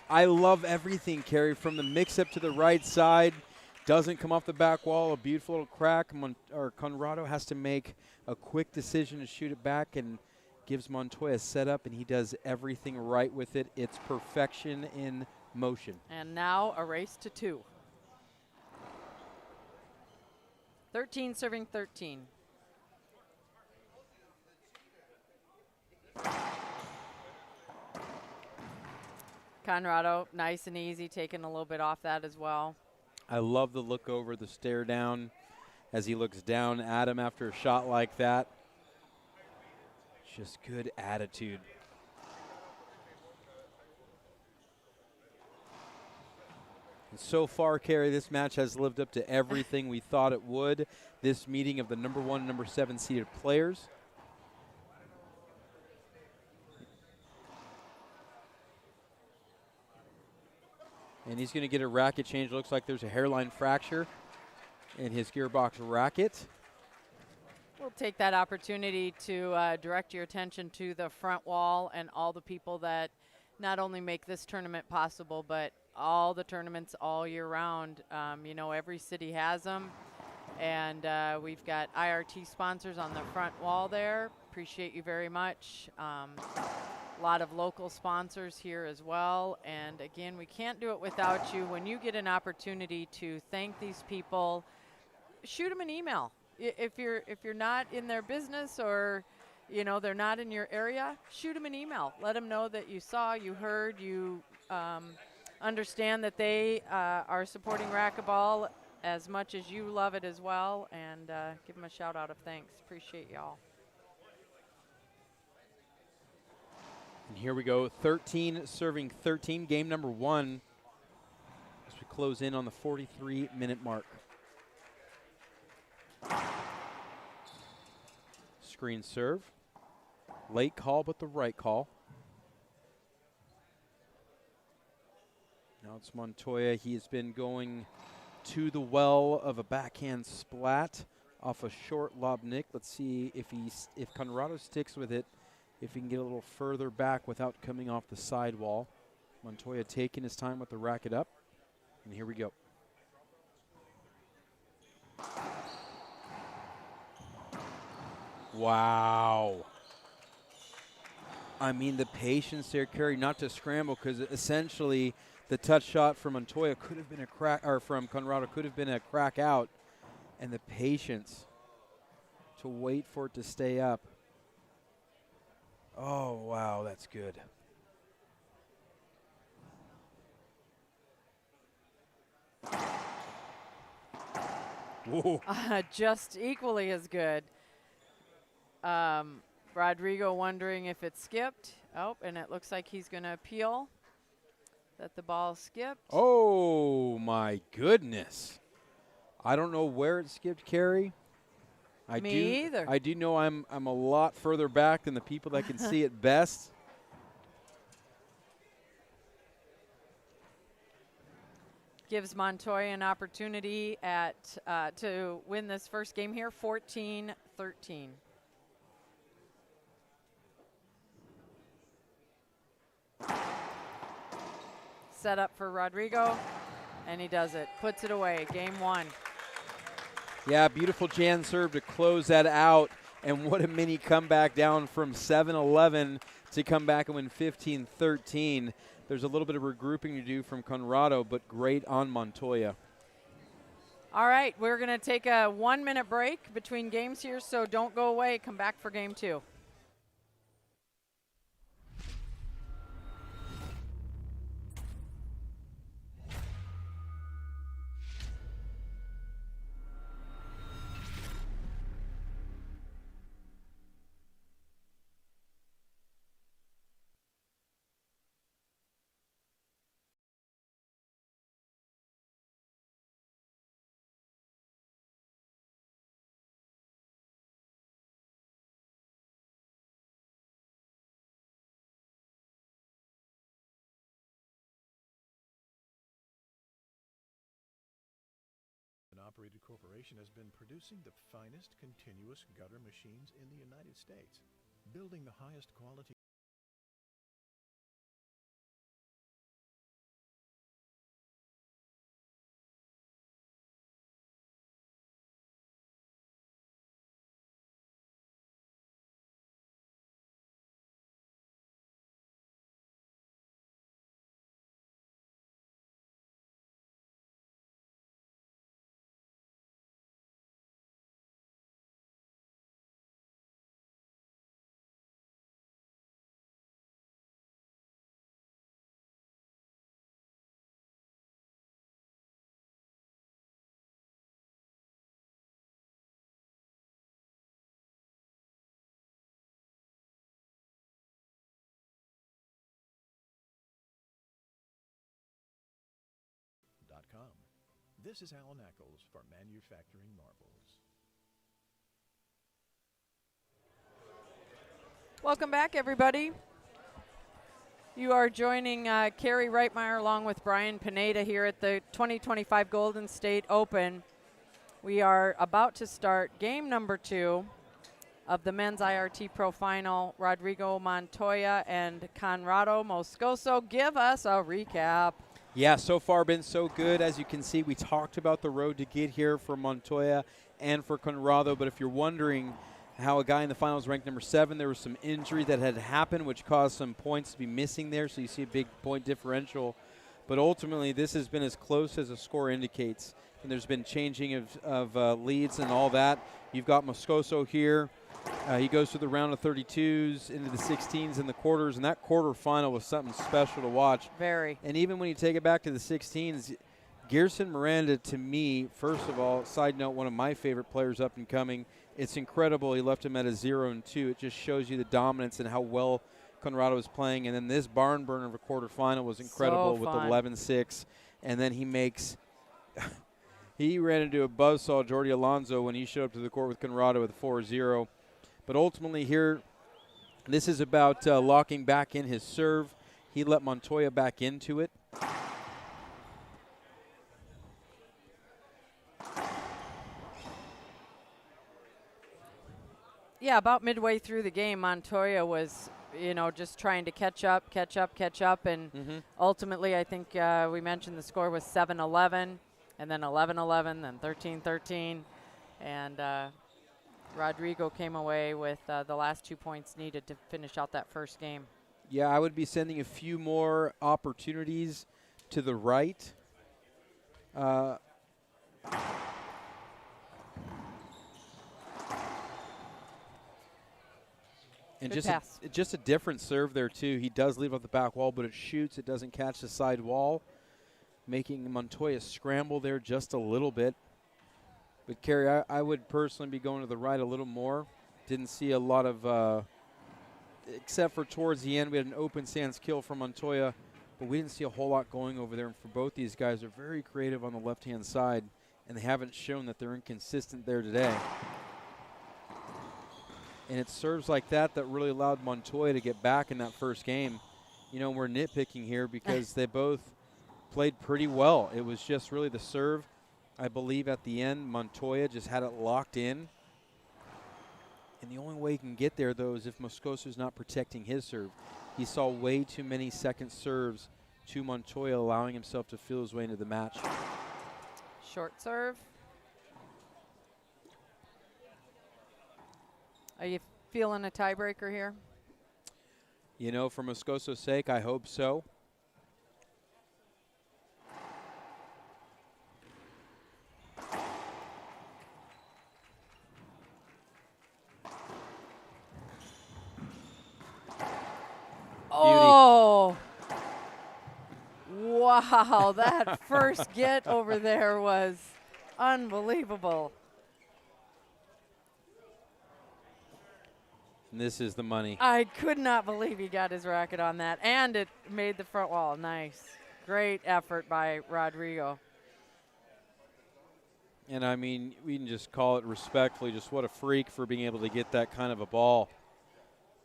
I love everything, Kerry, from the mix-up to the right side. Doesn't come off the back wall. A beautiful little crack. Conrado has to make a quick decision to shoot it back and gives Montoya a setup, and he does everything right with it. It's perfection in motion. And now a race to 2. 13 serving 13. Conrado, nice and easy, taking a little bit off that as well. I love the look over, the stare down as he looks down at him after a shot like that. Just good attitude. And so far, Kerry, this match has lived up to everything we thought it would. This meeting of the number 1 and number 7 seeded players. And he's going to get a racket change. Looks like there's a hairline fracture in his gearbox racket. We'll take that opportunity to direct your attention to the front wall and all the people that not only make this tournament possible, but all the tournaments all year round. You know, every city has them. And we've got IRT sponsors on the front wall there. Appreciate you very much. A lot of local sponsors here as well. And again, we can't do it without you. When you get an opportunity to thank these people, shoot them an email. If you're not in their business, or you know they're not in your area, shoot them an email. Let them know that you saw, you heard, you understand that they are supporting racquetball as much as you love it as well, and give them a shout out of thanks. Appreciate y'all. And here we go, 13 serving 13, game number 1 as we close in on the 43-minute mark. Screen serve. Late call, but the right call. Now it's Montoya. He has been going to the well of a backhand splat off a short lob nick. Let's see if Conrrado sticks with it, if he can get a little further back without coming off the sidewall. Montoya taking his time with the racket up. And here we go. Wow. I mean, the patience there, Kerry, not to scramble, because essentially the touch shot from Montoya could have been a crack, or from Conrrado could have been a crack out, and the patience to wait for it to stay up. Oh, wow, that's good. Whoa. Just equally as good. Rodrigo wondering if it skipped. Oh, and it looks like he's going to appeal that the ball skipped. Oh, my goodness. I don't know where it skipped, Kerry. Me either. I do know I'm a lot further back than the people that can see it best. Gives Montoya an opportunity at to win this first game here, 14-13. Set up for Rodrigo, and he does it. Puts it away, game 1. Yeah, beautiful Jan serve to close that out, and what a mini comeback down from 7-11 to come back and win 15-13. There's a little bit of regrouping to do from Conrrado, but great on Montoya. All right, we're going to take a 1-minute break between games here, so don't go away. Come back for game 2. An operated corporation has been producing the finest continuous gutter machines in the United States, building the highest quality This is Alan Eccles for Manufacturing Marvels. Welcome back, everybody. You are joining Carrie Reitmeyer along with Brian Pineda here at the 2025 Golden State Open. We are about to start game number 2 of the men's IRT Pro Final. Rodrigo Montoya and CONRRADO Moscoso. Give us a recap. Yeah, so far been so good. As you can see, we talked about the road to get here for Montoya and for CONRRADO, but if you're wondering how a guy in the finals ranked number 7, there was some injury that had happened which caused some points to be missing there, so you see a big point differential. But ultimately, this has been as close as the score indicates, and there's been changing of leads and all that. You've got Moscoso here. He goes through the round of 32s into the 16s and the quarters, and that quarterfinal was something special to watch. Very. And even when you take it back to the 16s, Gerson Miranda, to me, first of all, side note, one of my favorite players up and coming. It's incredible he left him at a 0-2. It just shows you the dominance and how well CONRRADO was playing. And then this barn burner of a quarterfinal was incredible with the 11-6. And then he makes he ran into a buzzsaw, Jordi Alonso, when he showed up to the court with CONRRADO with 4-0. But ultimately here, this is about locking back in his serve. He let Montoya back into it. Yeah, about midway through the game, Montoya was, just trying to catch up, and ultimately, I think we mentioned the score was 7-11, and then 11-11, then 13-13, and Rodrigo came away with the last 2 points needed to finish out that first game. Yeah, I would be sending a few more opportunities to the right. And just a different serve there, too. He does leave off the back wall, but it shoots. It doesn't catch the side wall, making Montoya scramble there just a little bit. But, Carrie, I would personally be going to the right a little more. Didn't see a lot of, except for towards the end, we had an open stance kill from Montoya, but we didn't see a whole lot going over there. And for both these guys, they're very creative on the left-hand side, and they haven't shown that they're inconsistent there today. And it serves like that really allowed Montoya to get back in that first game. We're nitpicking here because they both played pretty well. It was just really the serve. I believe at the end, Montoya just had it locked in. And the only way he can get there, though, is if Moscoso's not protecting his serve. He saw way too many second serves to Montoya, allowing himself to feel his way into the match. Short serve. Are you feeling a tiebreaker here? For Moscoso's sake, I hope so. Oh! Wow, that first get over there was unbelievable. And this is the money. I could not believe he got his racket on that, and it made the front wall. Nice. Great effort by Rodrigo. And, I mean, we can just call it respectfully, just what a freak for being able to get that kind of a ball.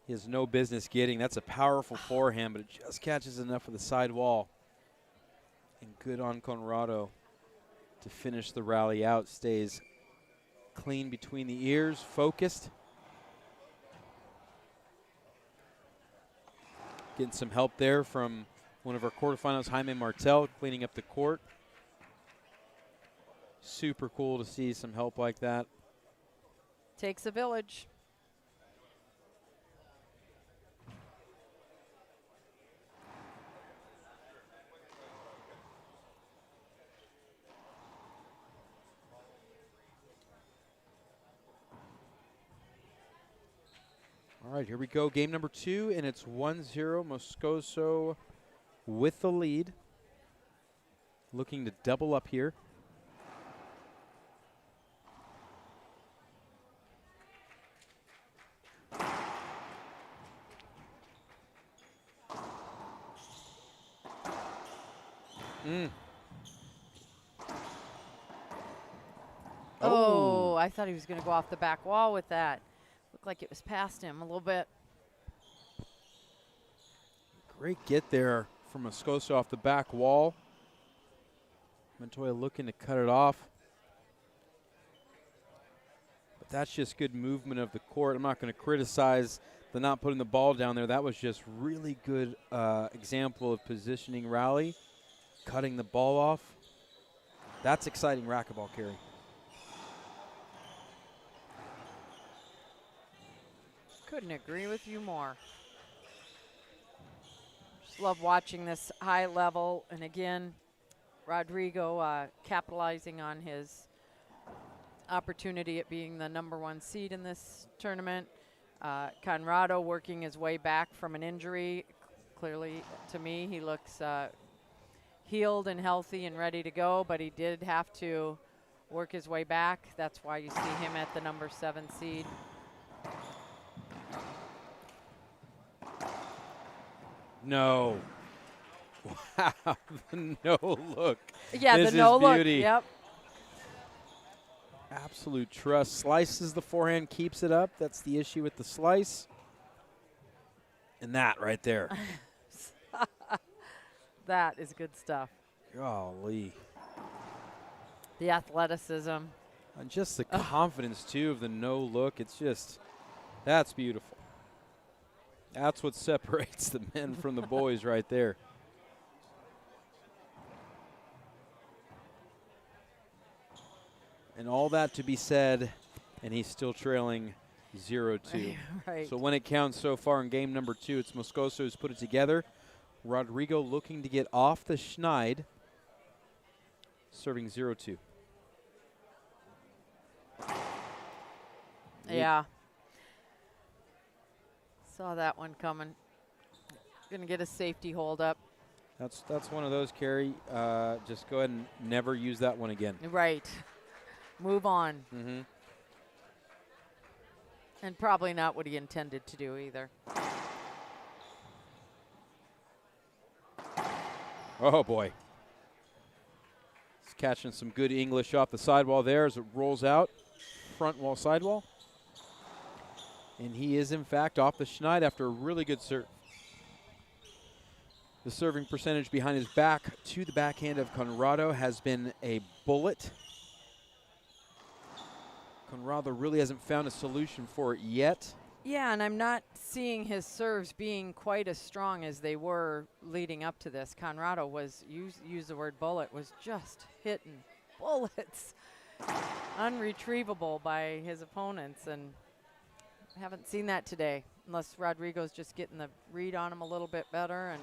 He has no business getting. That's a powerful forehand, but it just catches enough of the side wall. And good on CONRRADO to finish the rally out. Stays clean between the ears, focused. Getting some help there from one of our quarterfinals, Jaime Martel, cleaning up the court. Super cool to see some help like that. Takes a village. All right, here we go. Game number 2, and it's 1-0. Moscoso with the lead. Looking to double up here. Oh, I thought he was going to go off the back wall with that. Looked like it was past him a little bit. Great get there from Moscoso off the back wall. Montoya looking to cut it off. But that's just good movement of the court. I'm not going to criticize the not putting the ball down there. That was just really good example of positioning rally, cutting the ball off. That's exciting racquetball, Carrie. Couldn't agree with you more. Just love watching this high level. And again, Rodrigo capitalizing on his opportunity at being the #1 seed in this tournament. CONRRADO working his way back from an injury. Clearly, to me, he looks healed and healthy and ready to go, but he did have to work his way back. That's why you see him at the #7 seed. No. Wow, the no look. Yeah, this the no is look. beauty. Yep. Absolute trust. Slices the forehand, keeps it up. That's the issue with the slice. And that right there. That is good stuff. Golly. The athleticism. And just the confidence, too, of the no look. It's just, that's beautiful. That's what separates the men from the boys right there. And all that to be said, and he's still trailing 0-2. Right. So when it counts so far in game number 2, it's Moscoso who's put it together. Rodrigo looking to get off the schneid, serving 0-2. Yeah. Saw that one coming. Gonna get a safety hold up. That's one of those, Carrie. Just go ahead and never use that one again. Right. Move on. Mm-hmm. And probably not what he intended to do either. Oh, boy. He's catching some good English off the sidewall there as it rolls out. Front wall, sidewall. And he is, in fact, off the schneid after a really good serve. The serving percentage behind his back to the backhand of CONRRADO has been a bullet. CONRRADO really hasn't found a solution for it yet. Yeah, and I'm not seeing his serves being quite as strong as they were leading up to this. CONRRADO was, use the word bullet, was just hitting bullets. Unretrievable by his opponents, and I haven't seen that today, unless Rodrigo's just getting the read on him a little bit better. And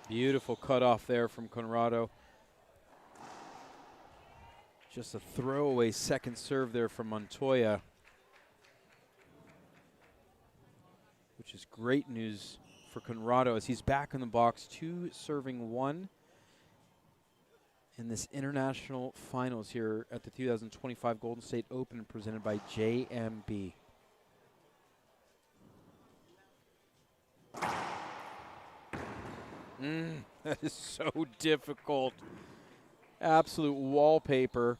Beautiful cutoff there from CONRRADO. Just a throwaway second serve there from Montoya, which is great news for CONRRADO as he's back in the box, 2 serving 1 in this international finals here at the 2025 Golden State Open presented by JMB. That is so difficult. Absolute wallpaper.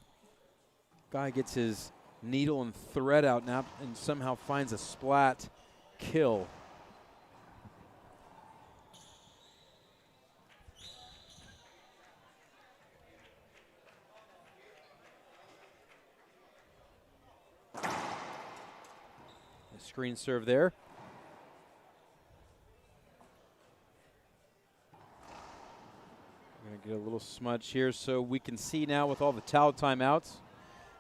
Guy gets his needle and thread out now and somehow finds a splat kill. The screen serve there. Gonna get a little smudge here so we can see now with all the towel timeouts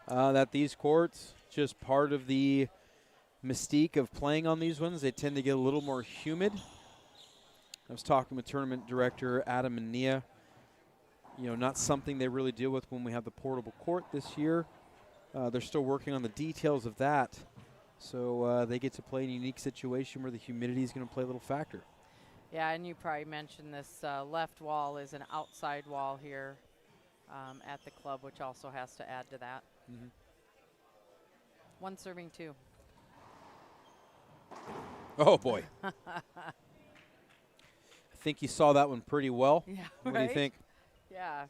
that these courts, just part of the mystique of playing on these ones, they tend to get a little more humid. I was talking with tournament director Adam and Nia. You know, not something they really deal with when we have the portable court this year. They're still working on the details of that. So they get to play in a unique situation where the humidity is going to play a little factor. yeah, and you probably mentioned this left wall is an outside wall here at the club, which also has to add to that. Mm-hmm. 1 serving 2. Oh, boy. I think he saw that one pretty well. Yeah, What right? do you think? Yeah.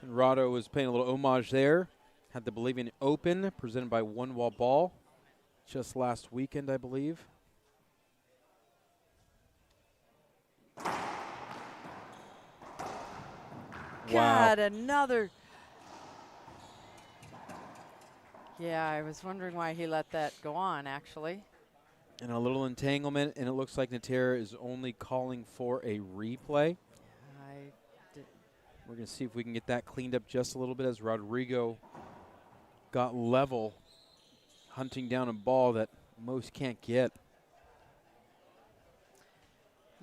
Conrado was paying a little homage there. Had the Bolivian Open presented by One Wall Ball just last weekend, I believe. God, another. Yeah, I was wondering why he let that go on, actually. And a little entanglement, and it looks like Natera is only calling for a replay. We're going to see if we can get that cleaned up just a little bit as Rodrigo got level, hunting down a ball that most can't get.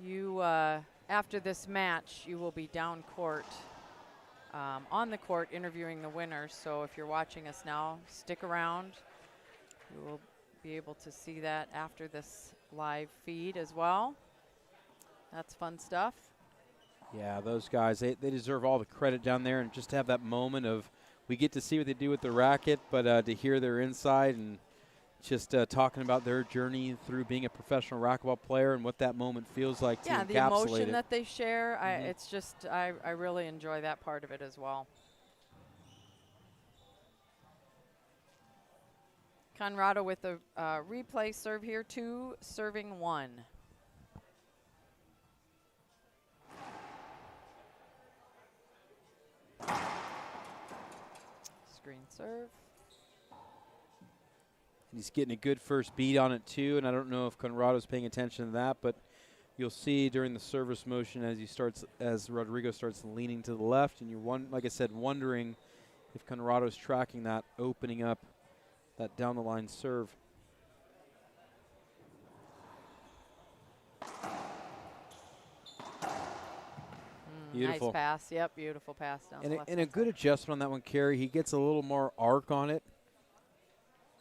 You, after this match, you will be down court, on the court, interviewing the winners. So if you're watching us now, stick around. You will be able to see that after this live feed as well. That's fun stuff. Yeah, those guys, they deserve all the credit down there, and just to have that moment of, we get to see what they do with the racket, but to hear their inside and just talking about their journey through being a professional racquetball player and what that moment feels like to Yeah, the encapsulate emotion it. that they share, it's just, I really enjoy that part of it as well. Conrado with a replay serve here, 2 serving 1. Screen serve. He's getting a good first beat on it too, and I don't know if Conrado's paying attention to that, but you'll see during the service motion as Rodrigo starts leaning to the left, and you're like I said, wondering if Conrado's tracking that, opening up that down the line serve. Beautiful. Nice pass. Yep, beautiful pass down the left. And a good adjustment on that one, Kerry. He gets a little more arc on it.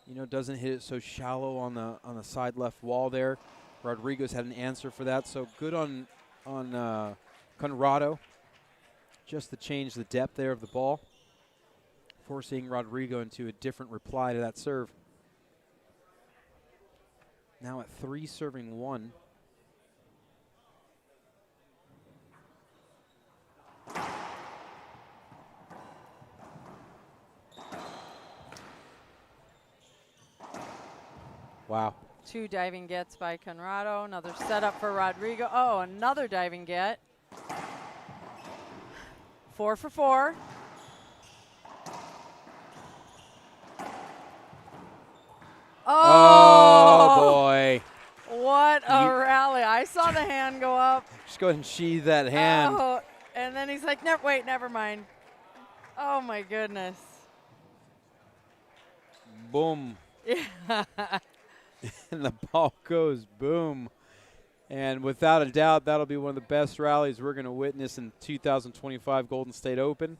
You know, doesn't hit it so shallow on the side left wall there. Rodrigo's had an answer for that, so good on Conrado. Just to change the depth there of the ball, forcing Rodrigo into a different reply to that serve. Now at 3 serving 1. Wow. 2 diving gets by Conrado. Another setup for Rodrigo. Oh, another diving get. 4 for 4. Oh boy. What a rally. I saw the hand go up. Just go ahead and sheathe that hand. Oh, and then he's like, wait, never mind. Oh, my goodness. Boom. Yeah. And the ball goes boom. And without a doubt, that'll be one of the best rallies we're going to witness in 2025 Golden State Open.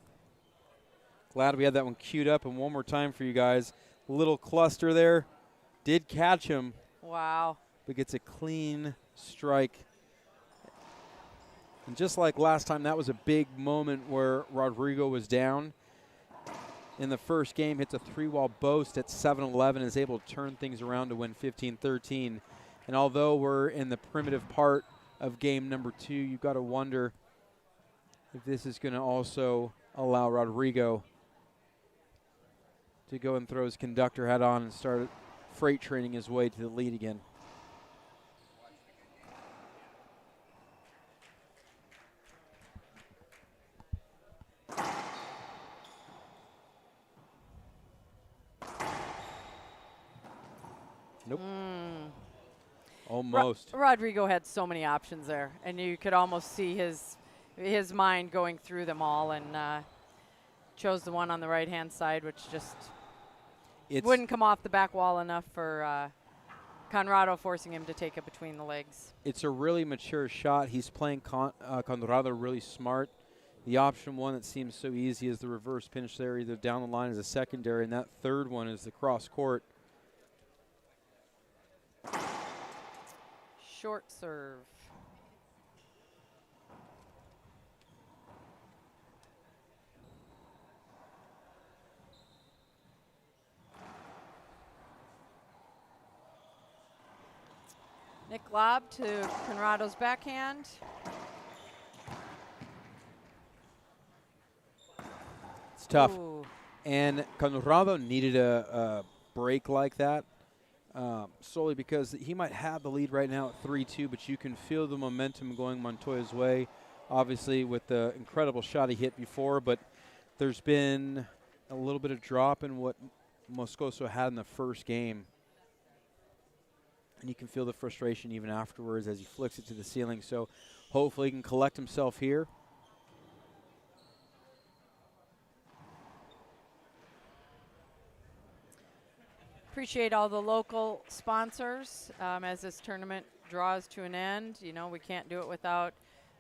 Glad we had that one queued up. And one more time for you guys. Little cluster there. Did catch him. Wow. But gets a clean strike. And just like last time, that was a big moment where Rodrigo was down. In the first game, hits a 3-wall boast at 7-11, is able to turn things around to win 15-13. And although we're in the primitive part of game number 2, you've got to wonder if this is going to also allow Rodrigo to go and throw his conductor hat on and start freight training his way to the lead again. Nope. Almost. Rodrigo had so many options there, and you could almost see his mind going through them all, and chose the one on the right-hand side, which just wouldn't come off the back wall enough for Conrado, forcing him to take it between the legs. It's a really mature shot. He's playing Conrado really smart. The option one that seems so easy is the reverse pinch there, either down the line as a secondary, and that third one is the cross court. Short serve. Nick lob to Conrado's backhand. It's tough. Ooh. And Conrado needed a break like that, solely because he might have the lead right now at 3-2, but you can feel the momentum going Montoya's way, obviously with the incredible shot he hit before, but there's been a little bit of drop in what Moscoso had in the first game. And you can feel the frustration even afterwards as he flicks it to the ceiling. So hopefully he can collect himself here. Appreciate all the local sponsors as this tournament draws to an end. You know, we can't do it without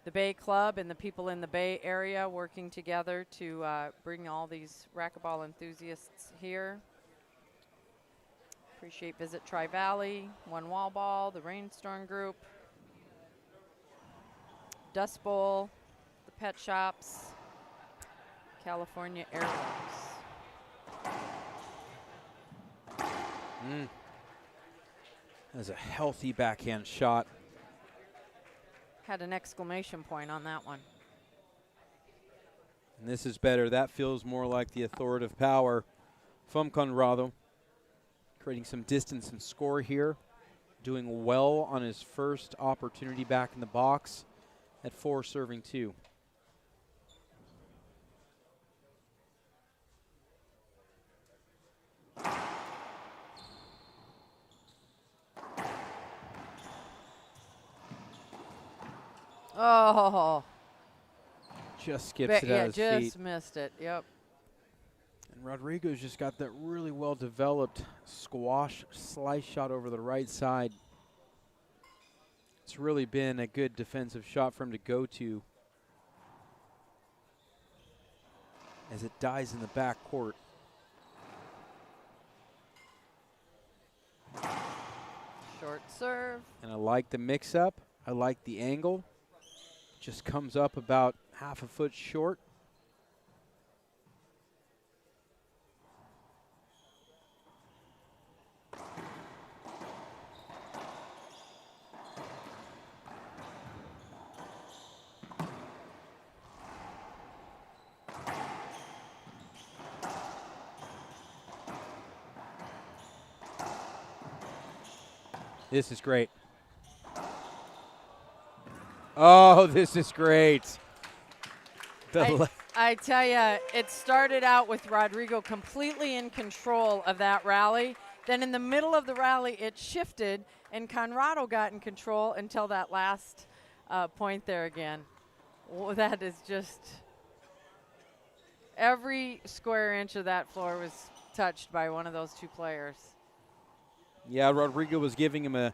the Bay Club and the people in the Bay Area working together to bring all these racquetball enthusiasts here. Appreciate Visit Tri-Valley, One Wall Ball, the Rainstorm Group, Dust Bowl, the Pet Shops, California Airlines. That's a healthy backhand shot. Had an exclamation point on that one. And this is better. That feels more like the authoritative power from Conrado. Creating some distance and score here. Doing well on his first opportunity back in the box at 4, serving 2. Oh, Just skips it out of his just feet. missed it. Yep. And Rodrigo's just got that really well developed squash slice shot over the right side. It's really been a good defensive shot for him to go to as it dies in the back court. Short serve. And I like the mix up. I like the angle. Just comes up about half a foot short. This is great. Oh, this is great. I tell you, it started out with Rodrigo completely in control of that rally. Then in the middle of the rally, it shifted, and Conrado got in control until that last point there again. Well, that is just every square inch of that floor was touched by one of those two players. Yeah, Rodrigo was giving him a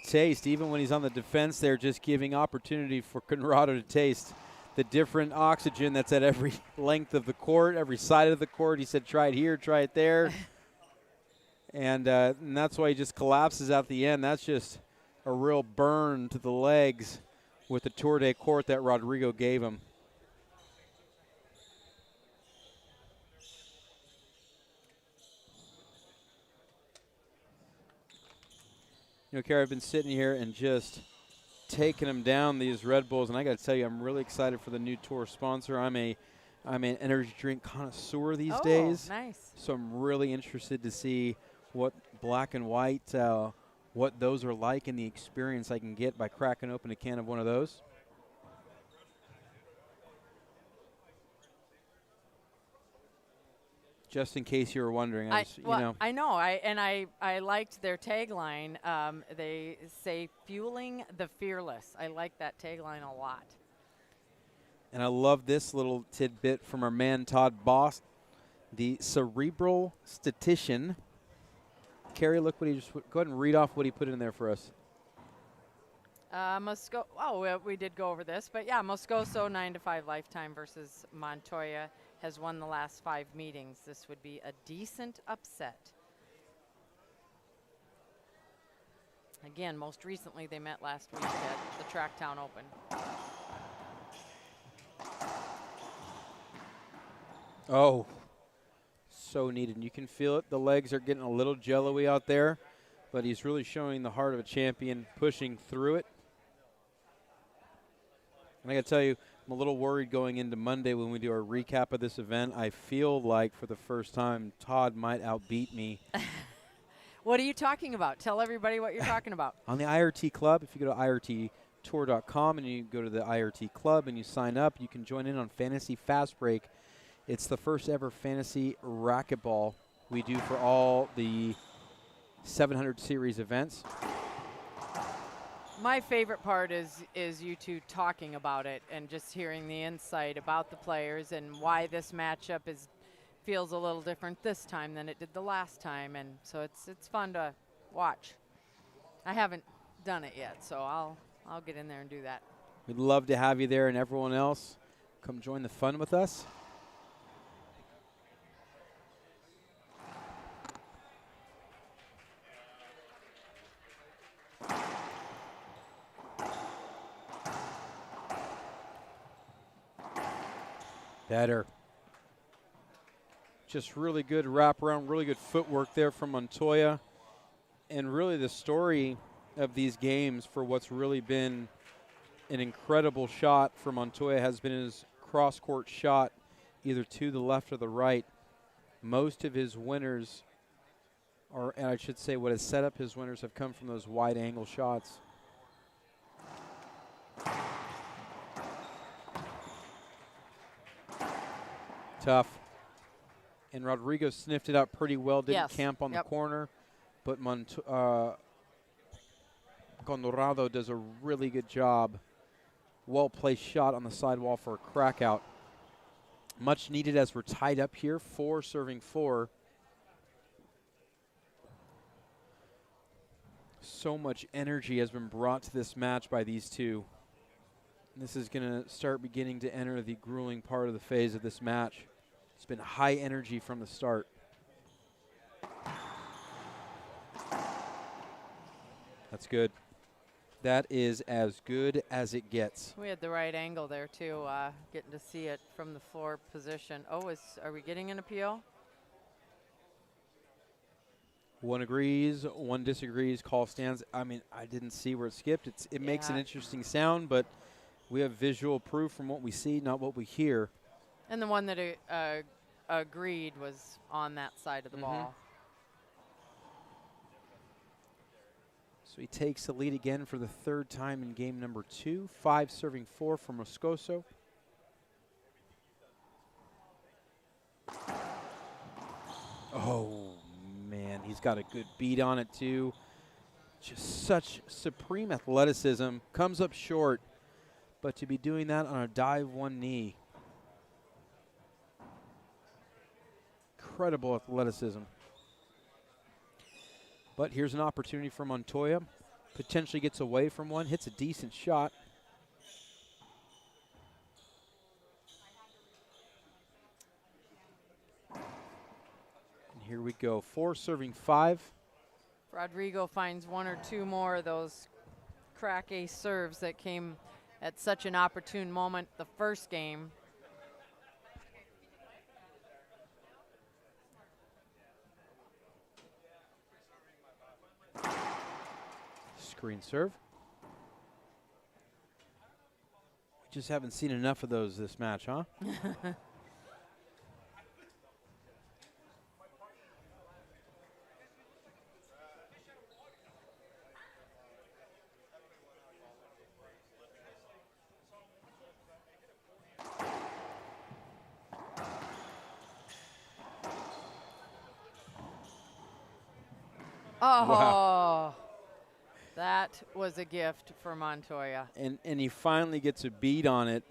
taste. Even when he's on the defense there, just giving opportunity for Conrado to taste the different oxygen that's at every length of the court, every side of the court. He said, try it here, try it there. and that's why he just collapses at the end. That's just a real burn to the legs with the tour de court that Rodrigo gave him. You know, Kara, I've been sitting here and just taking them down, these Red Bulls, and I got to tell you, I'm really excited for the new tour sponsor. I'm an energy drink connoisseur these days. Nice. So I'm really interested to see what black and white, what those are like and the experience I can get by cracking open a can of one of those. Just in case you were wondering, I know. I liked their tagline. They say "Fueling the Fearless." I like that tagline a lot. And I love this little tidbit from our man Todd Boss, the cerebral statistician. Carrie, look what he just go ahead and read off what he put in there for us. We did go over this, but yeah, Moscoso 9-5 lifetime versus Montoya has won the last 5 meetings. This would be a decent upset. Again, most recently they met last week at the Tracktown Open. Oh, so needed. You can feel it. The legs are getting a little jello-y out there. but he's really showing the heart of a champion, pushing through it. And I got to tell you, I'm a little worried going into Monday when we do our recap of this event. I feel like for the first time, Todd might outbeat me. What are you talking about? Tell everybody what you're talking about. On the IRT Club, if you go to irttour.com and you go to the IRT Club and you sign up, you can join in on Fantasy Fast Break. It's the first ever fantasy racquetball we do for all the 700 series events. My favorite part is you two talking about it and just hearing the insight about the players and why this matchup feels a little different this time than it did the last time, and so it's fun to watch. I haven't done it yet, so I'll get in there and do that. We'd love to have you there, and everyone else, come join the fun with us. Better. Just really good wraparound, really good footwork there from Montoya. And really the story of these games for what's really been an incredible shot for Montoya has been his cross-court shot, either to the left or the right. Most of his winners, and I should say what has set up his winners, have come from those wide-angle shots. Tough. And Rodrigo sniffed it out pretty well, didn't camp on the corner, but CONRRADO does a really good job. Well-placed shot on the sidewall for a crack out. Much needed as we're tied up here, 4 serving 4. So much energy has been brought to this match by these two. This is going to start beginning to enter the grueling part of the phase of this match. It's been high energy from the start. That's good. That is as good as it gets. We had the right angle there too, getting to see it from the floor position. Oh, are we getting an appeal? One agrees, one disagrees, call stands. I mean, I didn't see where it skipped. It makes an interesting sound, but we have visual proof from what we see, not what we hear. And the one that agreed was on that side of the ball. So he takes the lead again for the 3rd time in game number 2. 5 serving 4 for Moscoso. Oh, man, he's got a good beat on it, too. Just such supreme athleticism. Comes up short, but to be doing that on a dive one knee. Incredible athleticism. But here's an opportunity for Montoya. Potentially gets away from one, hits a decent shot. And here we go, 4 serving 5. Rodrigo finds 1 or 2 more of those crack ace serves that came at such an opportune moment the first game. Screen serve. We just haven't seen enough of those this match, huh? Oh. Wow. That was a gift for Montoya. And he finally gets a beat on it,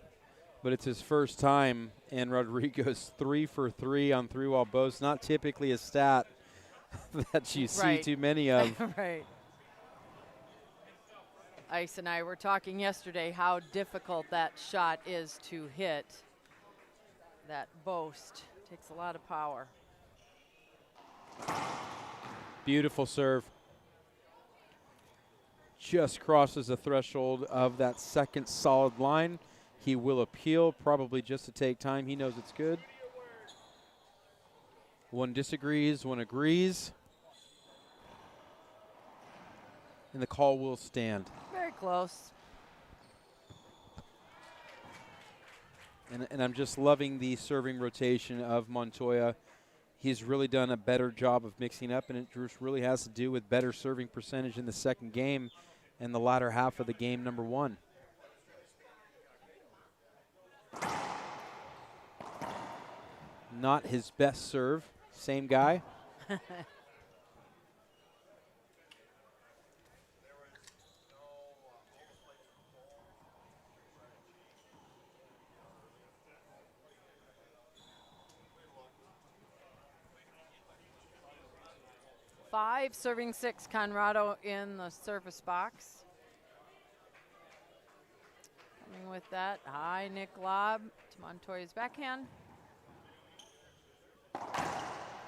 but it's his first time, and Rodrigo's 3 for 3 on 3-wall boasts. Not typically a stat that you see too many of. Right. Ice and I were talking yesterday how difficult that shot is to hit. That boast takes a lot of power. Beautiful serve. Just crosses the threshold of that second solid line. He will appeal, probably just to take time. He knows it's good. One disagrees, one agrees. and the call will stand. Very close. And I'm just loving the serving rotation of Montoya. He's really done a better job of mixing up, and it just really has to do with better serving percentage in the second game and the latter half of the game number 1. Not his best serve. Same guy. Five, serving 6, Conrado in the service box. Coming with that, high Nick lob to Montoya's backhand.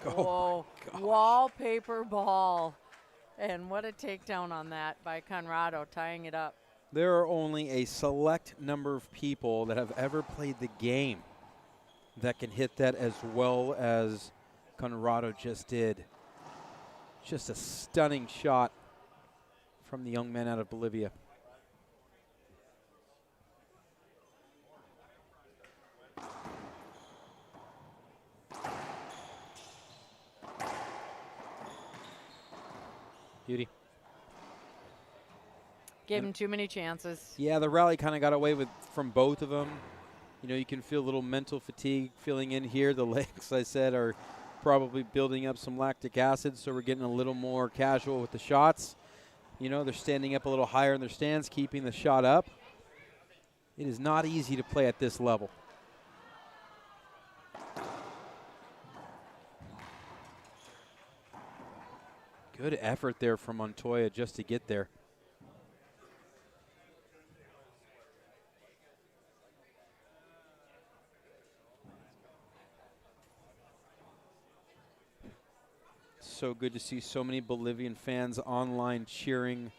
Whoa, wallpaper ball. And what a takedown on that by Conrado, tying it up. There are only a select number of people that have ever played the game that can hit that as well as Conrado just did. Just a stunning shot from the young man out of Bolivia. Beauty. Gave him too many chances. Yeah, the rally kind of got away with from both of them. You know, you can feel a little mental fatigue feeling in here. The legs, I said, are probably building up some lactic acid, so we're getting a little more casual with the shots. You know, they're standing up a little higher in their stance, keeping the shot up. It is not easy to play at this level. Good effort there from Montoya just to get there. So good to see so many Bolivian fans online cheering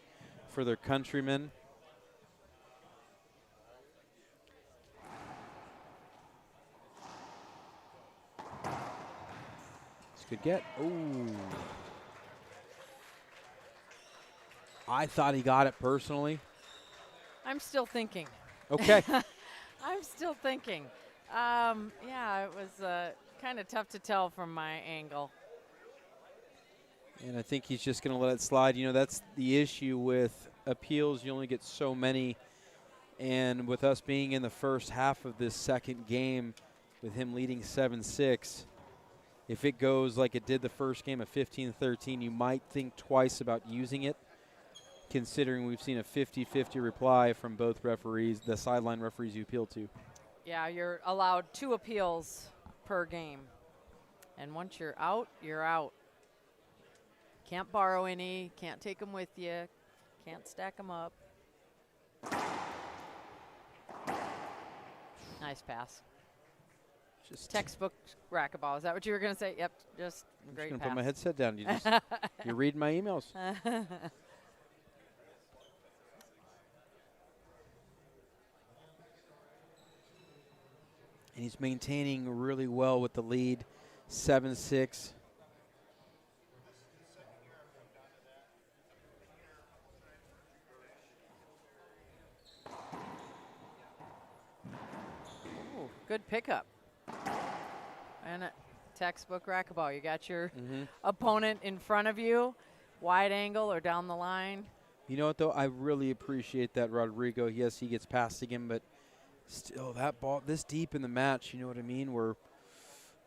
for their countrymen. It's a good get. Ooh. I thought he got it personally. I'm still thinking. Okay. I'm still thinking. Yeah, it was kind of tough to tell from my angle. And I think he's just going to let it slide. You know, that's the issue with appeals. You only get so many. And with us being in the first half of this second game, with him leading 7-6, if it goes like it did the first game of 15-13, you might think twice about using it, considering we've seen a 50-50 reply from both referees, the sideline referees you appeal to. Yeah, you're allowed 2 appeals per game. And once you're out, you're out. Can't borrow any, can't take them with you, can't stack them up. Nice pass. Just Textbook racquetball. Is that what you were going to say? Yep, just great going to pass. put my headset down. You're reading my emails. And he's maintaining really well with the lead, 7-6. Good pickup. And a textbook racquetball. You got your opponent in front of you, wide angle or down the line. You know what, though? I really appreciate that, Rodrigo. Yes, he gets past again, but still, that ball this deep in the match, you know what I mean? We're,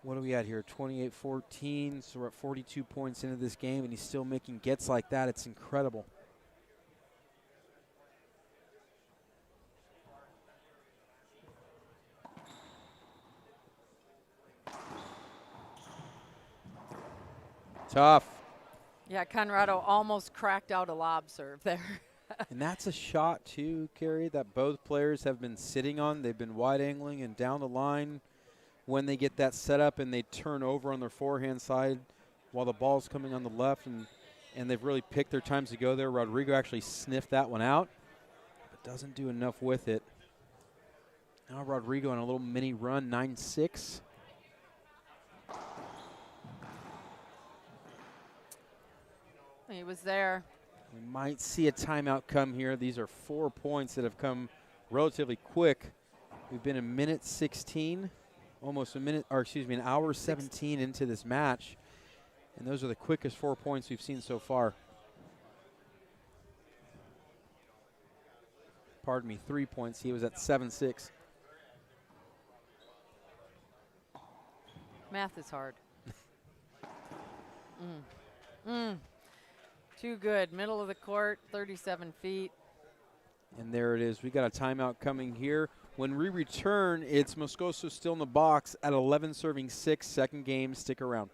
what are we at here? 28-14, so we're at 42 points into this game, and he's still making gets like that. It's incredible. Tough. Yeah, Conrado almost cracked out a lob serve there. And that's a shot, too, Carrie, that both players have been sitting on. They've been wide angling and down the line when they get that set up and they turn over on their forehand side while the ball's coming on the left, and they've really picked their times to go there. Rodrigo actually sniffed that one out, but doesn't do enough with it. Now Rodrigo on a little mini run, 9-6. He was there. We might see a timeout come here. These are 4 points that have come relatively quick. We've been a minute 16, almost a minute, or excuse me, an hour 17 into this match. And those are the quickest 4 points we've seen so far. Pardon me, 3 points. He was at 7-6. Math is hard. Too good. Middle of the court, 37 feet. And there it is. We got a timeout coming here. When we return, it's Moscoso still in the box at 11 serving 6. Second game. Stick around.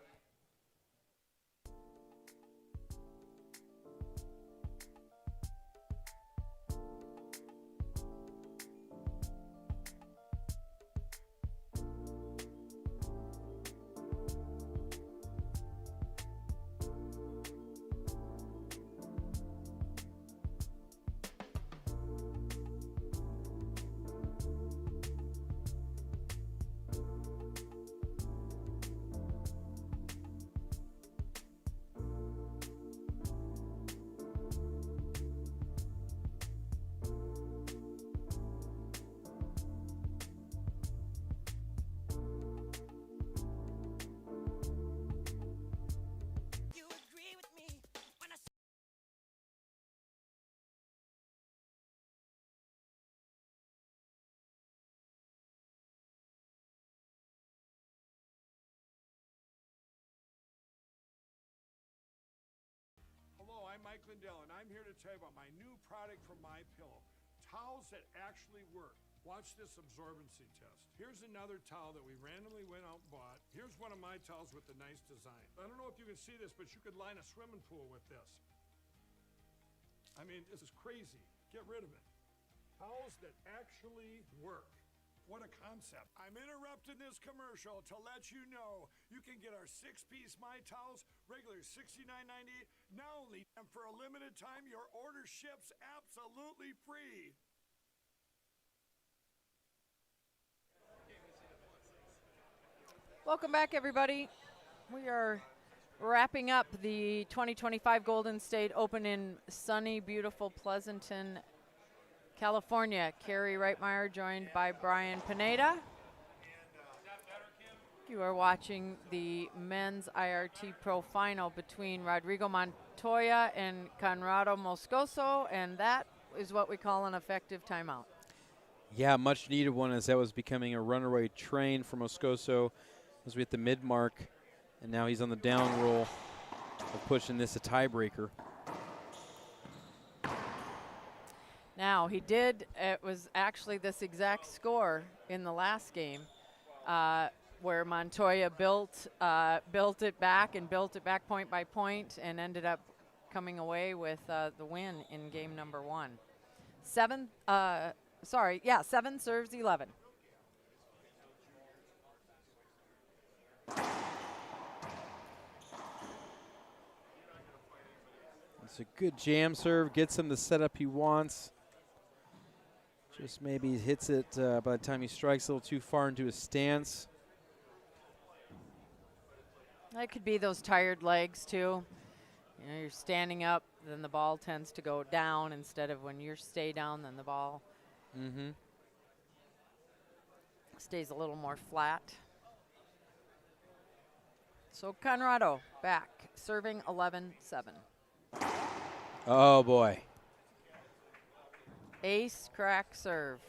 Hello, I'm Mike Lindell, and I'm here to tell you about my new product from My Pillow, towels that actually work. Watch this absorbency test. Here's another towel that we randomly went out and bought. Here's one of my towels with the nice design. I don't know if you can see this, but you could line a swimming pool with this. I mean, this is crazy. Get rid of it. Towels that actually work. What a concept. I'm interrupting this commercial to let you know you can get our 6-piece My Towels, regular $69.98, now only, and for a limited time, your order ships absolutely free. Welcome back, everybody. We are wrapping up the 2025 Golden State Open in sunny, beautiful Pleasanton, California. Carrie Reitmeyer joined by Brian Pineda. You are watching the men's IRT Pro Final between Rodrigo Montoya and CONRRADO Moscoso, and that is what we call an effective timeout. Yeah, much needed one, as that was becoming a runaway train for Moscoso as we hit the mid mark, and now he's on the down roll of pushing this a tiebreaker. Now he did, it was actually this exact score in the last game where Montoya built it back point by point and ended up coming away with the win in game number 1. 7 serves 11. It's a good jam serve, gets him the setup he wants. Just maybe hits it by the time he strikes a little too far into his stance. That could be those tired legs too. You know, you're standing up, then the ball tends to go down instead of when you stay down, then the ball stays a little more flat. So CONRRADO back, serving 11-7. Oh boy. Ace crack serve.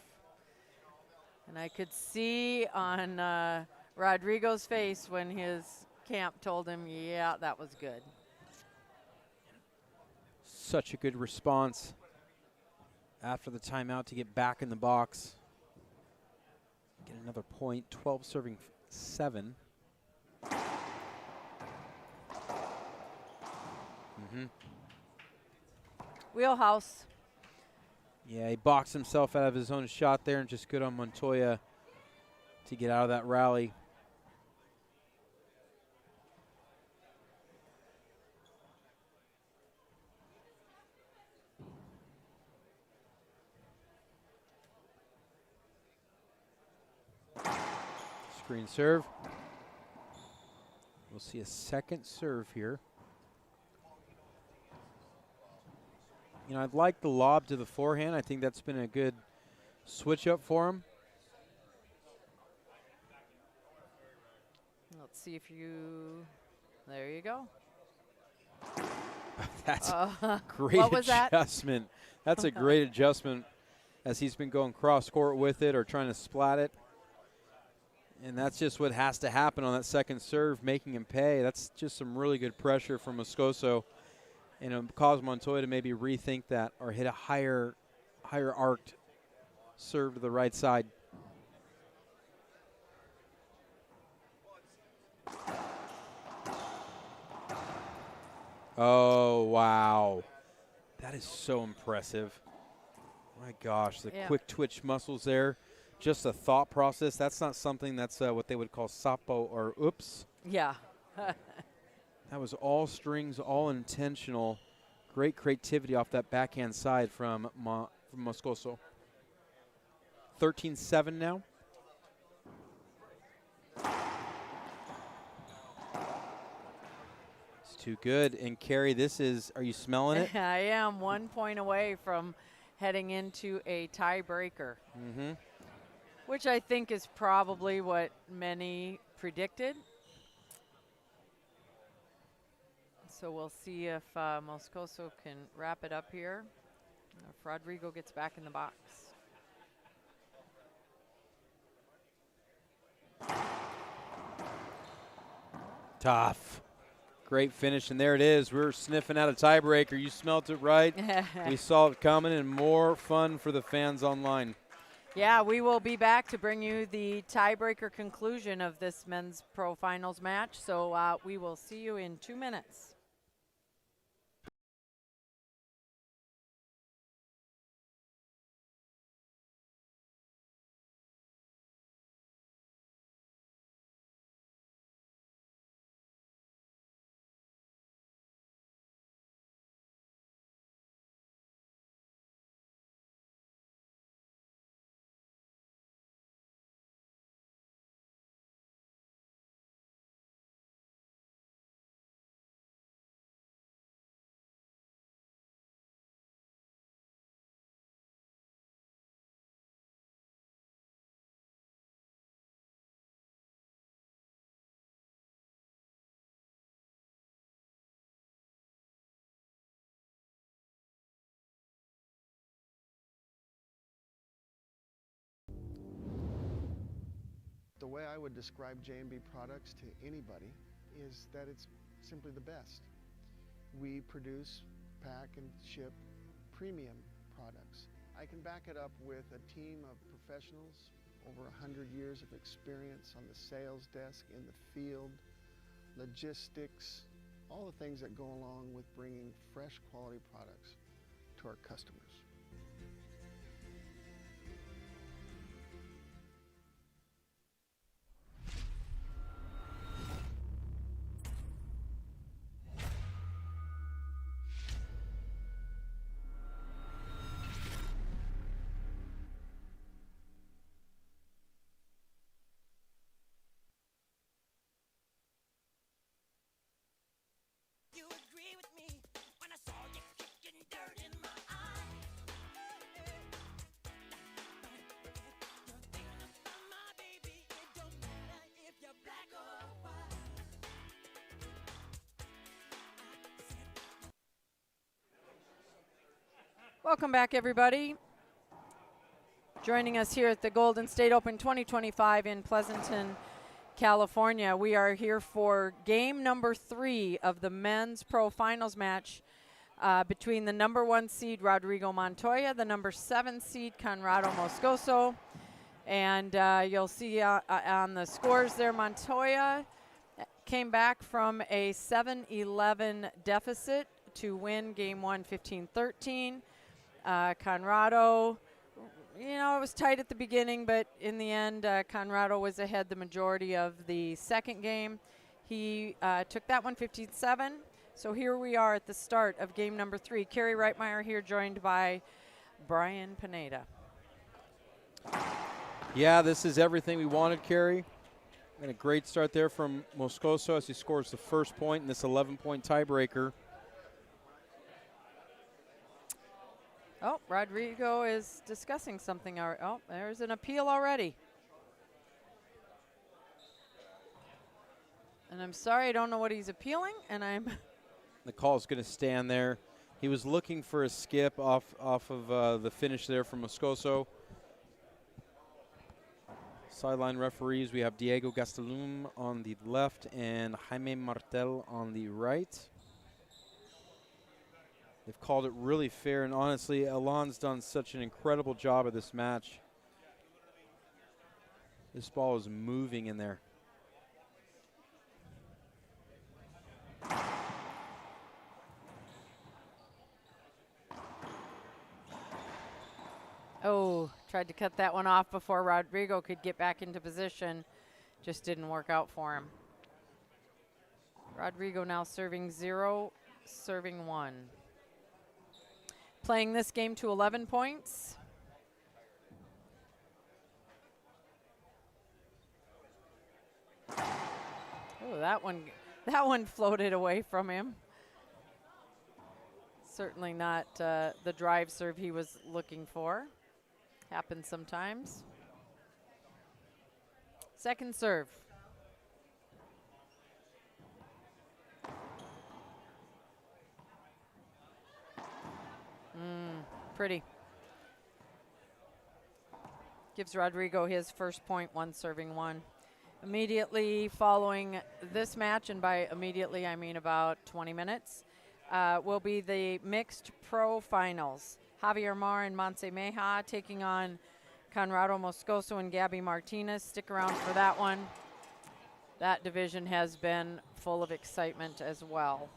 And I could see on Rodrigo's face when his camp told him, yeah, that was good. Such a good response after the timeout to get back in the box. Get another point, 12 serving 7. Wheelhouse. Yeah, he boxed himself out of his own shot there, and just good on Montoya to get out of that rally. Screen serve. We'll see a second serve here. You know, I'd like the lob to the forehand. I think that's been a good switch up for him. Let's see if you, there you go. That's great what was that? adjustment. That's a great adjustment as he's been going cross court with it or trying to splat it. And that's just what has to happen on that second serve, making him pay. That's just some really good pressure from Moscoso. And it'll cause Montoya to maybe rethink that or hit a higher arced serve to the right side. Oh, wow. That is so impressive. My gosh, the quick twitch muscles there. Just a thought process. That's not something that's what they would call sapo or oops. Yeah. That was all strings, all intentional. Great creativity off that backhand side from Moscoso. 13-7 now. It's too good. And Carrie, this is, are you smelling it? I am 1 point away from heading into a tiebreaker. Mm-hmm. Which I think is probably what many predicted. So we'll see if Moscoso can wrap it up here. If Rodrigo gets back in the box. Tough. Great finish, and there it is. We're sniffing out a tiebreaker. You smelt it right. We saw it coming, and more fun for the fans online. Yeah, we will be back to bring you the tiebreaker conclusion of this men's pro finals match. So we will see you in 2 minutes. The way I would describe J&B products to anybody is that it's simply the best. We produce, pack, and ship premium products. I can back it up with a team of professionals, over 100 years of experience on the sales desk, in the field, logistics, all the things that go along with bringing fresh quality products to our customers. Welcome back, everybody. Joining us here at the Golden State Open 2025 in Pleasanton, California. We are here for game number 3 of the men's pro finals match between the number 1 seed Rodrigo Montoya, the number 7 seed CONRRADO MOSCOSO. And you'll see on the scores there, Montoya came back from a 7-11 deficit to win game 1 15-13. CONRRADO, you know, it was tight at the beginning, but in the end, CONRRADO was ahead the majority of the second game. He took that one 15-7. So here we are at the start of game number 3. Carrie Reitmeyer here, joined by Brian Pineda. Yeah, this is everything we wanted, Carrie. And a great start there from Moscoso as he scores the first point in this 11-point tiebreaker. Rodrigo is discussing something. Oh, there's an appeal already. And I'm sorry, I don't know what he's appealing, and I'm... The call is going to stand there. He was looking for a skip off of the finish there from Moscoso. Sideline referees, we have Diego Gastelum on the left and Jaime Martel on the right. They've called it really fair, and honestly, Alon's done such an incredible job of this match. This ball is moving in there. Oh, tried to cut that one off before Rodrigo could get back into position. Just didn't work out for him. Rodrigo now serving 0, serving 1. Playing this game to 11 points. Oh, that one floated away from him. Certainly not the drive serve he was looking for. Happens sometimes. Second serve. Pretty. Gives Rodrigo his first point, 1 serving 1. Immediately following this match, and by immediately I mean about 20 minutes, will be the mixed pro finals. Javier Mar and Montse Meja taking on CONRRADO Moscoso and Gabby Martinez. Stick around for that one. That division has been full of excitement as well.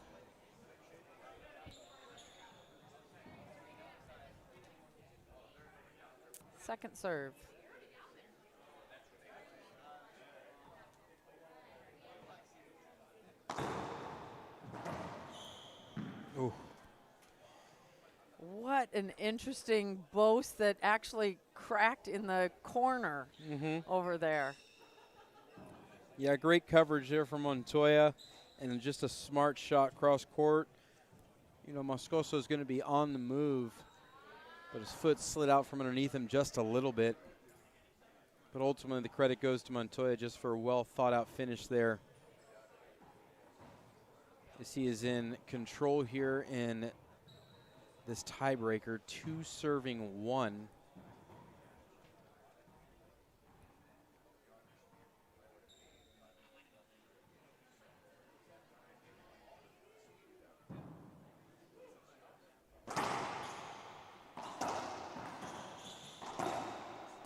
Second serve. Ooh. What an interesting boast that actually cracked in the corner over there. Yeah, great coverage there from Montoya, and just a smart shot cross court. You know, Moscoso is going to be on the move, but his foot slid out from underneath him just a little bit. But ultimately, the credit goes to Montoya just for a well-thought-out finish there. As he is in control here in this tiebreaker, 2 serving 1.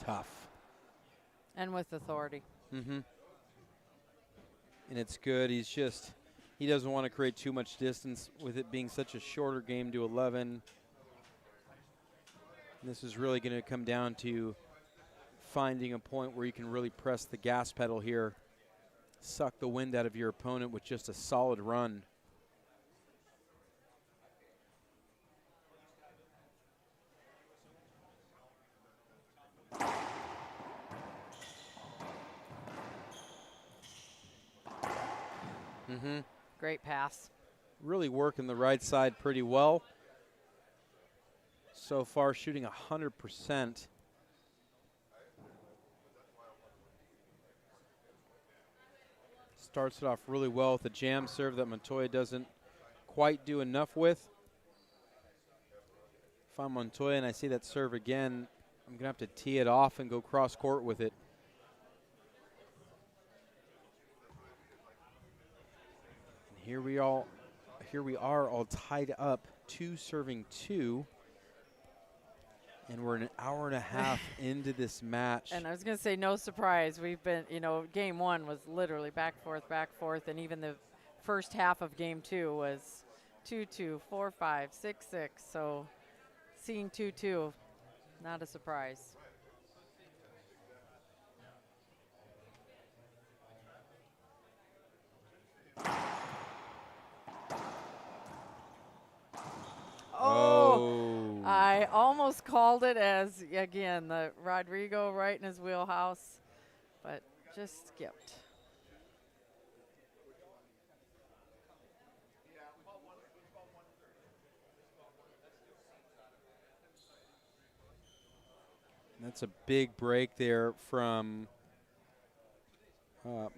Tough. And with authority. And it's good. He doesn't want to create too much distance with it being such a shorter game to 11. And this is really going to come down to finding a point where you can really press the gas pedal here, suck the wind out of your opponent with just a solid run. Great pass. Really working the right side pretty well. So far, shooting 100%. Starts it off really well with a jam serve that Montoya doesn't quite do enough with. If I'm Montoya and I see that serve again, I'm going to have to tee it off and go cross court with it. And here we are all tied up, 2 serving 2. And we're an hour and a half into this match. And I was going to say, no surprise. We've been, game 1 was literally back, forth. And even the first half of game 2 was 2-2, 4-5, 6-6. So seeing 2-2, not a surprise. Oh, I almost called it as, again, the Rodrigo right in his wheelhouse, but just skipped. That's a big break there from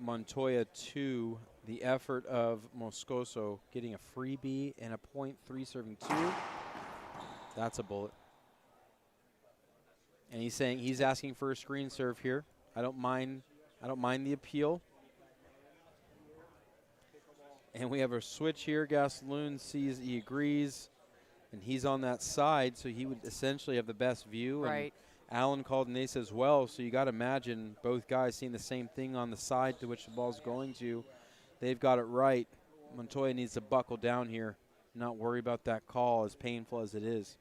Montoya to the effort of Moscoso, getting a freebie and a .3 serving 2. That's a bullet. And he's saying he's asking for a screen serve here. I don't mind the appeal. And we have a switch here. Gastelum sees, he agrees, and he's on that side, so he would essentially have the best view. Right. And Allen called an ace as well, so you got to imagine both guys seeing the same thing on the side to which the ball's going to. They've got it right. Montoya needs to buckle down here, not worry about that call, as painful as it is.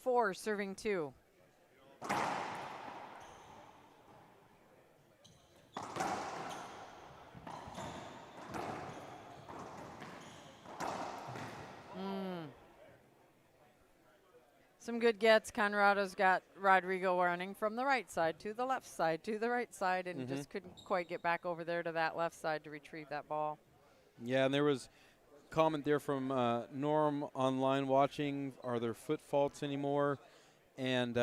Four serving 2. Some good gets. Conrado's got Rodrigo running from the right side to the left side to the right side, and just couldn't quite get back over there to that left side to retrieve that ball. Yeah, and there was comment there from Norm online watching, are there foot faults anymore? And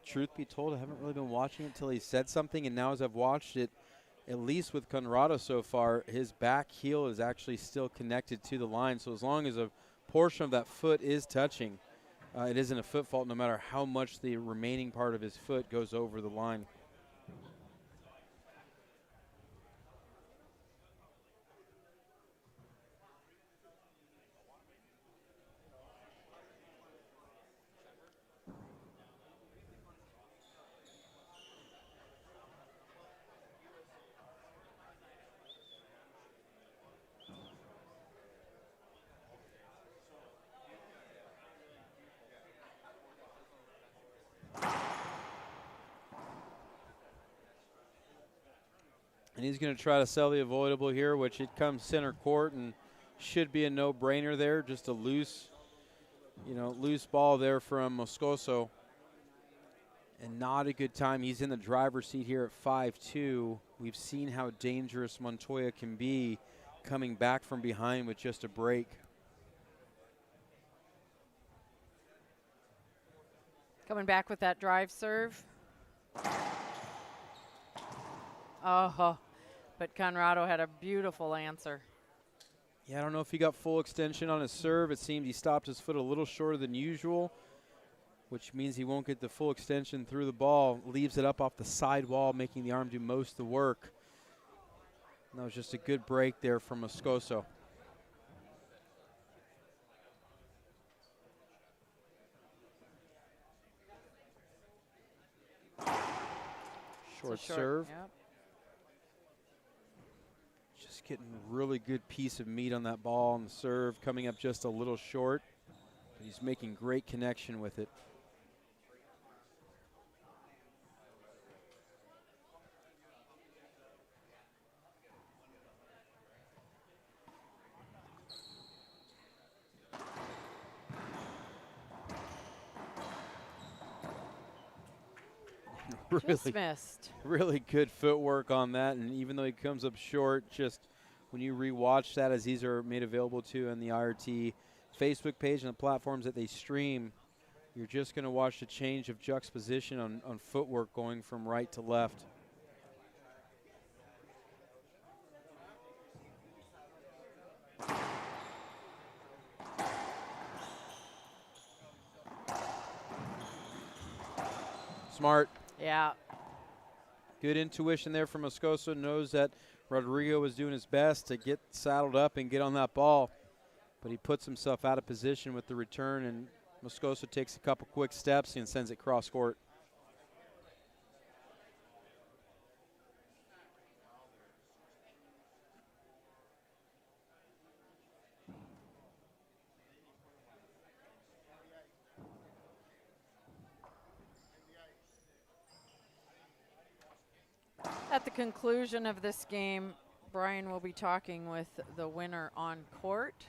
truth be told, I haven't really been watching it until he said something, and now as I've watched it, at least with Conrrado so far, his back heel is actually still connected to the line. So as long as a portion of that foot is touching, it isn't a foot fault no matter how much the remaining part of his foot goes over the line. And he's going to try to sell the avoidable here, which it comes center court and should be a no-brainer there. Just a loose ball there from Moscoso. And not a good time. He's in the driver's seat here at 5-2. We've seen how dangerous Montoya can be coming back from behind with just a break. Coming back with that drive serve. Oh, but Conrrado had a beautiful answer. Yeah, I don't know if he got full extension on his serve. It seemed he stopped his foot a little shorter than usual, which means he won't get the full extension through the ball. Leaves it up off the side wall, making the arm do most of the work. And that was just a good break there from Moscoso. Short serve. Yep. Just getting a really good piece of meat on that ball on the serve, coming up just a little short. But he's making great connection with it. Just missed. Really good footwork on that, and even though he comes up short, just when you rewatch that, as these are made available to on the IRT Facebook page and the platforms that they stream, you're just going to watch the change of juxtaposition on footwork going from right to left. Smart. Yeah. Good intuition there from Moscoso. Knows that Rodrigo was doing his best to get saddled up and get on that ball. But he puts himself out of position with the return, and Moscoso takes a couple quick steps and sends it cross court. At the conclusion of this game, Brian will be talking with the winner on court.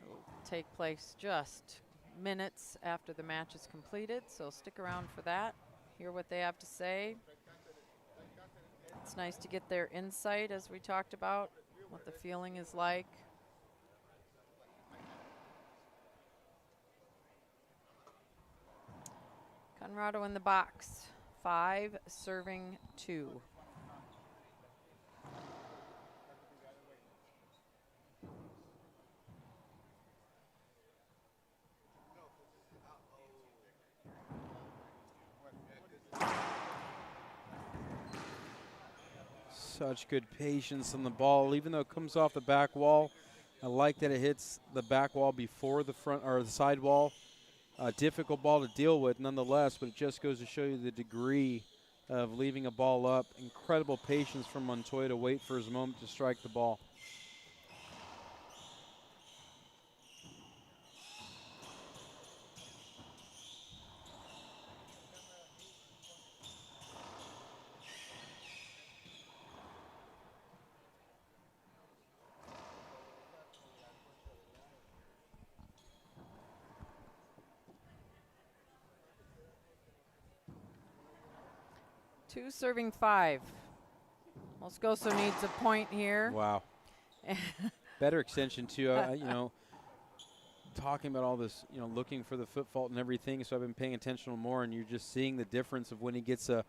It will take place just minutes after the match is completed, so stick around for that. Hear what they have to say. It's nice to get their insight, as we talked about, what the feeling is like. Conrado in the box. 5 serving 2. Such good patience on the ball, even though it comes off the back wall. I like that it hits the back wall before the front or the side wall. A difficult ball to deal with nonetheless, but it just goes to show you the degree of leaving a ball up. Incredible patience from Montoya to wait for his moment to strike the ball. Two serving 5. Moscoso needs a point here. Wow. Better extension too. You know, talking about all this, you know, looking for the foot fault and everything. So I've been paying attention more, and you're just seeing the difference of when he gets a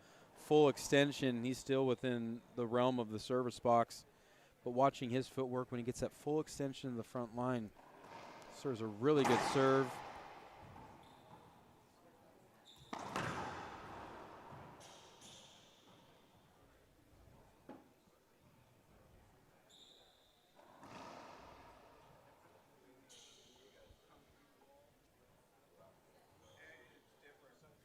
full extension. He's still within the realm of the service box, but watching his footwork when he gets that full extension in the front line, serves a really good serve.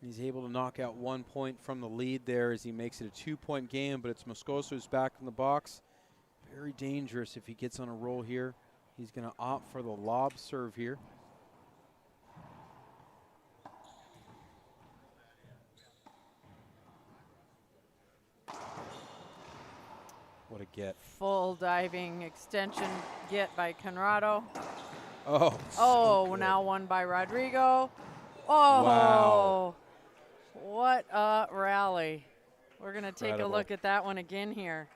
He's able to knock out 1 point from the lead there as he makes it a 2-point game, but it's Moscoso who's back in the box. Very dangerous if he gets on a roll here. He's going to opt for the lob serve here. What a get. Full diving extension get by Conrado. Oh, Oh, so good. now won by Rodrigo. Oh, Wow. What a rally. We're going to take a Incredible. look at that one again here.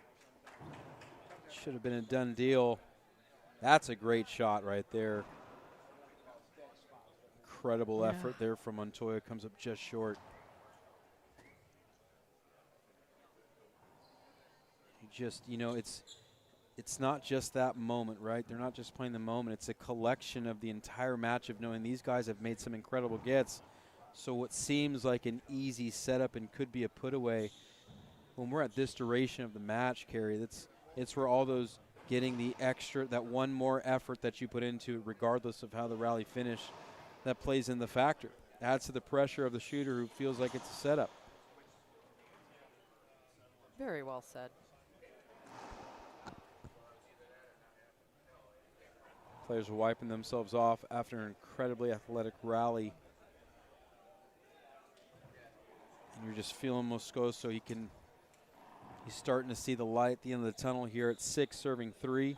Should have been a done deal. That's a great shot right there. Incredible effort there from Montoya. Comes up just short. Just, you know, it's not just that moment, right? They're not just playing the moment. It's a collection of the entire match of knowing these guys have made some incredible gets. So what seems like an easy setup and could be a put away, when we're at this duration of the match, Carrie, it's where all those getting the extra, that one more effort that you put into it, regardless of how the rally finished, that plays in the factor. Adds to the pressure of the shooter who feels like it's a setup. Very well said. Players are wiping themselves off after an incredibly athletic rally. And you're just feeling Moscoso. He's starting to see the light at the end of the tunnel here at 6, serving 3.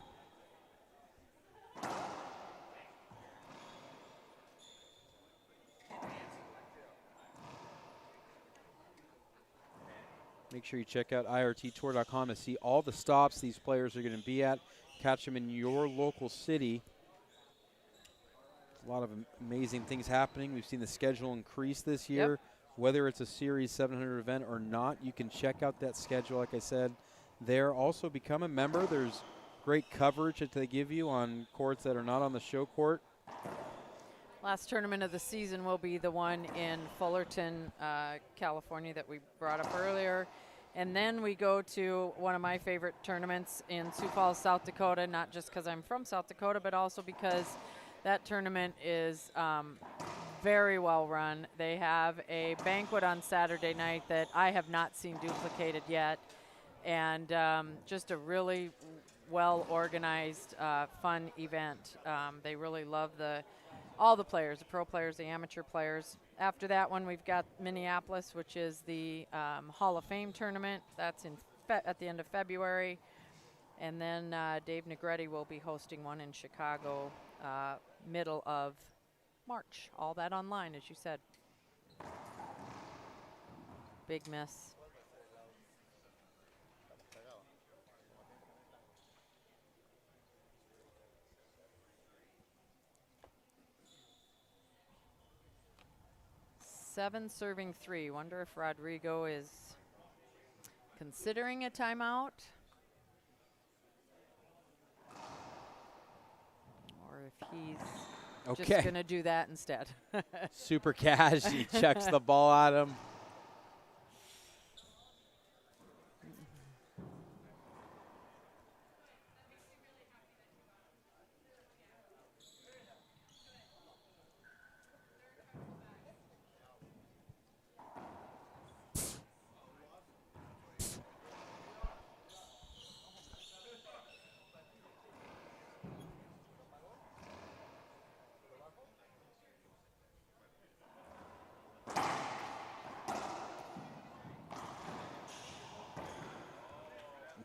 Make sure you check out irttour.com to see all the stops these players are going to be at. Catch them in your local city. A lot of amazing things happening. We've seen the schedule increase this year. Yep. Whether it's a Series 700 event or not, you can check out that schedule, like I said. There, also become a member. There's great coverage that they give you on courts that are not on the show court. Last tournament of the season will be the one in Fullerton, California that we brought up earlier. And then we go to one of my favorite tournaments in Sioux Falls, South Dakota, not just because I'm from South Dakota, but also because that tournament is very well run. They have a banquet on Saturday night that I have not seen duplicated yet. And just a really well organized, fun event. They really love all the players, the pro players, the amateur players. After that one, we've got Minneapolis, which is the Hall of Fame tournament. That's at the end of February. And then Dave Negretti will be hosting one in Chicago, middle of March. All that online, as you said. Big miss. 7 serving 3. Wonder if Rodrigo is considering a timeout, or if he's just going to do that instead. Super cash. He chucks the ball at him.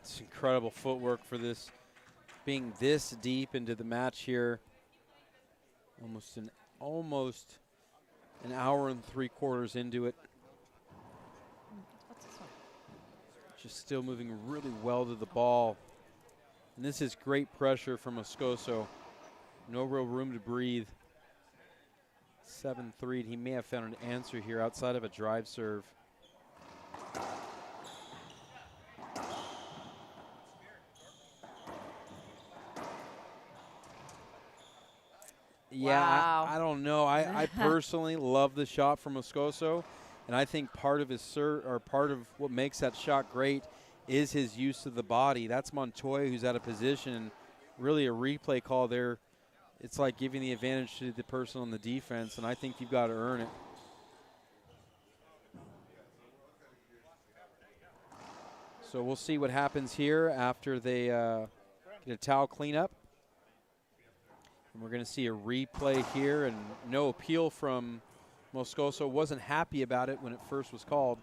It's incredible footwork for this, being this deep into the match here. Almost an hour and 3/4 into it. What's this one? Just still moving really well to the ball. And this is great pressure from Moscoso. No real room to breathe. 7-3. He may have found an answer here outside of a drive serve. Yeah, Wow. I don't know. I personally love the shot from Moscoso, and I think part of his part of what makes that shot great is his use of the body. That's Montoya who's out of position. Really a replay call there. It's like giving the advantage to the person on the defense, and I think you've got to earn it. So we'll see what happens here after they get a towel cleanup. And we're going to see a replay here, and no appeal from Moscoso. Wasn't happy about it when it first was called.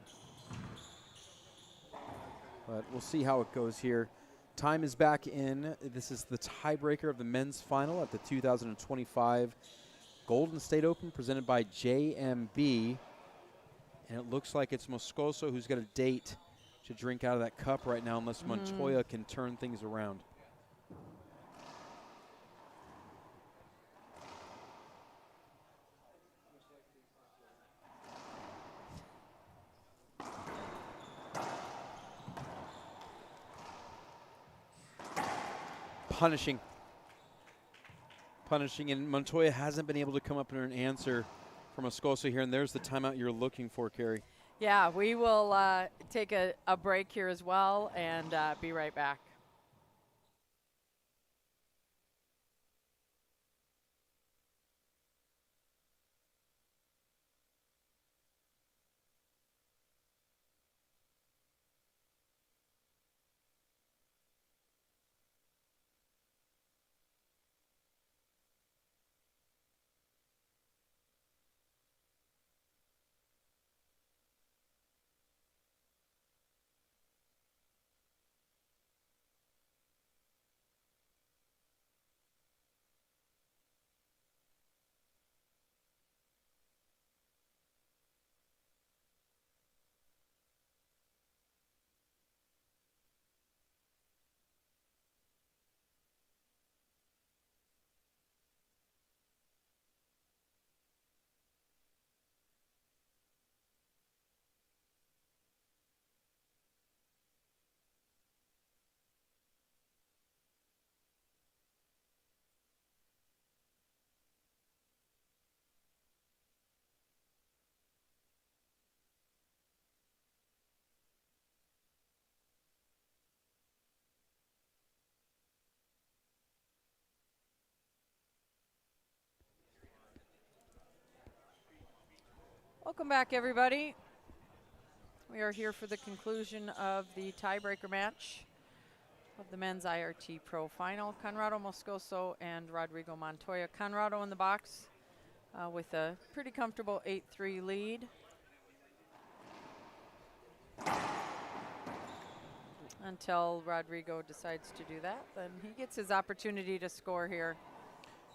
But we'll see how it goes here. Time is back in. This is the tiebreaker of the men's final at the 2025 Golden State Open presented by JMB. And it looks like it's Moscoso who's got a date to drink out of that cup right now unless Montoya can turn things around. Punishing, and Montoya hasn't been able to come up with an answer from Moscoso here, and there's the timeout you're looking for, Carrie. Yeah, we will take a break here as well and be right back. Welcome back, everybody. We are here for the conclusion of the tiebreaker match of the men's IRT Pro Final. CONRRADO Moscoso and Rodrigo Montoya. CONRRADO in the box with a pretty comfortable 8-3 lead. Until Rodrigo decides to do that, then he gets his opportunity to score here.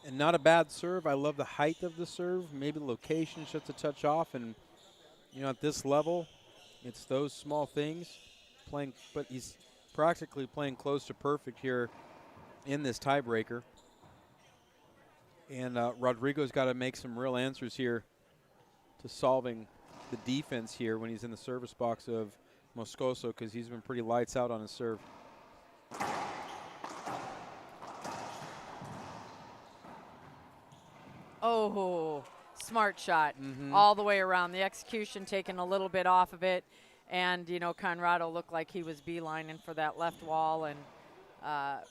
And not a bad serve. I love the height of the serve. Maybe the location just a touch off. And, you know, at this level, it's those small things. But he's practically playing close to perfect here in this tiebreaker. And Rodrigo's got to make some real answers here to solving the defense here when he's in the service box of Moscoso, because he's been pretty lights out on his serve. Oh, smart shot all the way around. The execution taking a little bit off of it. And, you know, Conrado looked like he was beelining for that left wall, and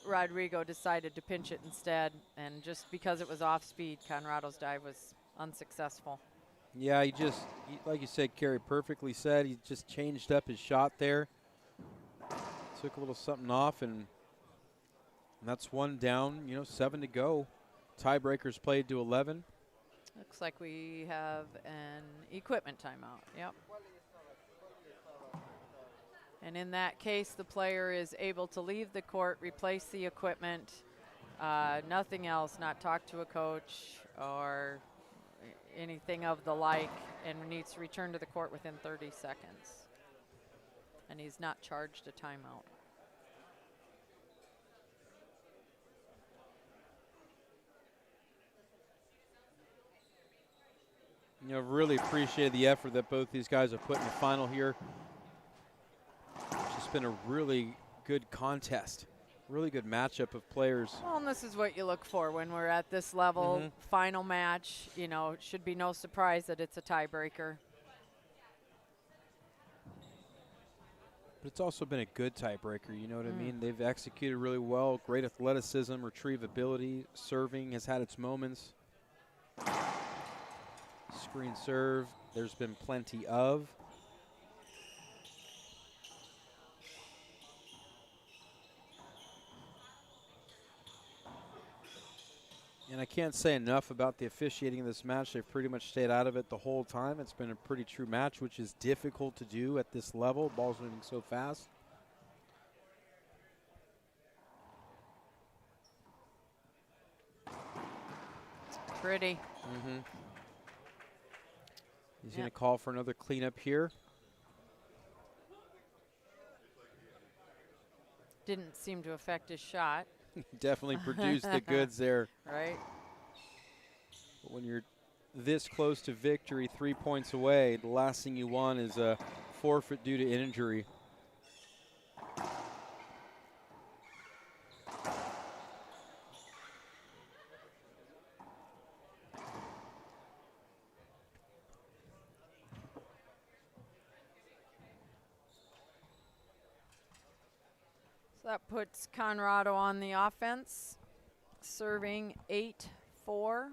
Rodrigo decided to pinch it instead. And just because it was off speed, Conrado's dive was unsuccessful. Yeah, like you said, Kerry perfectly said, he just changed up his shot there. Took a little something off, and that's one down, you know, 7 to go. Tiebreakers played to 11. Looks like we have an equipment timeout. Yep. And in that case, the player is able to leave the court, replace the equipment, nothing else, not talk to a coach or anything of the like, and needs to return to the court within 30 seconds. And he's not charged a timeout. You know, really appreciate the effort that both these guys have put in the final here. It's just been a really good contest, really good matchup of players. Well, and this is what you look for when we're at this level. Final match, you know, it should be no surprise that it's a tiebreaker. But it's also been a good tiebreaker, you know what I mean? They've executed really well, great athleticism, retrievability, serving has had its moments. Screen serve, there's been plenty of. And I can't say enough about the officiating of this match. They've pretty much stayed out of it the whole time. It's been a pretty true match, which is difficult to do at this level. Ball's moving so fast. It's pretty. He's going to call for another cleanup here. Didn't seem to affect his shot. Definitely produced the goods there. Right. But when you're this close to victory, 3 points away, the last thing you want is a forfeit due to injury. So that puts Conrado on the offense, serving 8-4.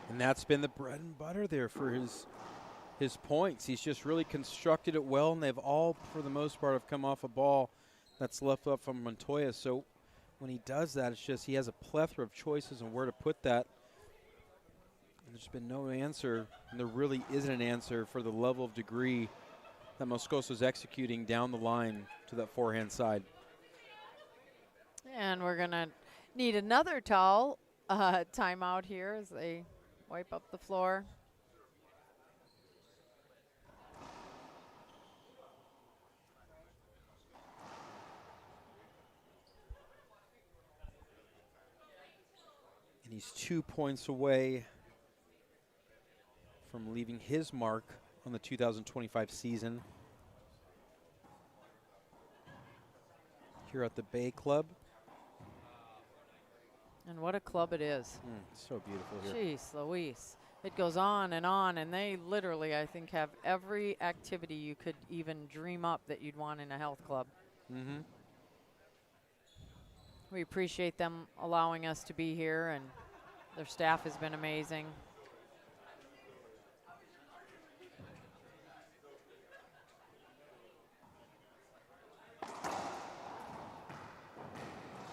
And that's been the bread and butter there for his points. He's just really constructed it well, and they've all, for the most part, have come off a ball that's left up from Montoya. So when he does that, it's just he has a plethora of choices on where to put that. And there's been no answer, and there really isn't an answer for the level of degree that Moscoso's executing down the line to that forehand side. And we're going to need another towel timeout here as they wipe up the floor. And he's 2 points away from leaving his mark on the 2025 season here at the Bay Club. And what a club it is. So beautiful here. Jeez Louise. It goes on, and they literally, I think, have every activity you could even dream up that you'd want in a health club. We appreciate them allowing us to be here, and their staff has been amazing.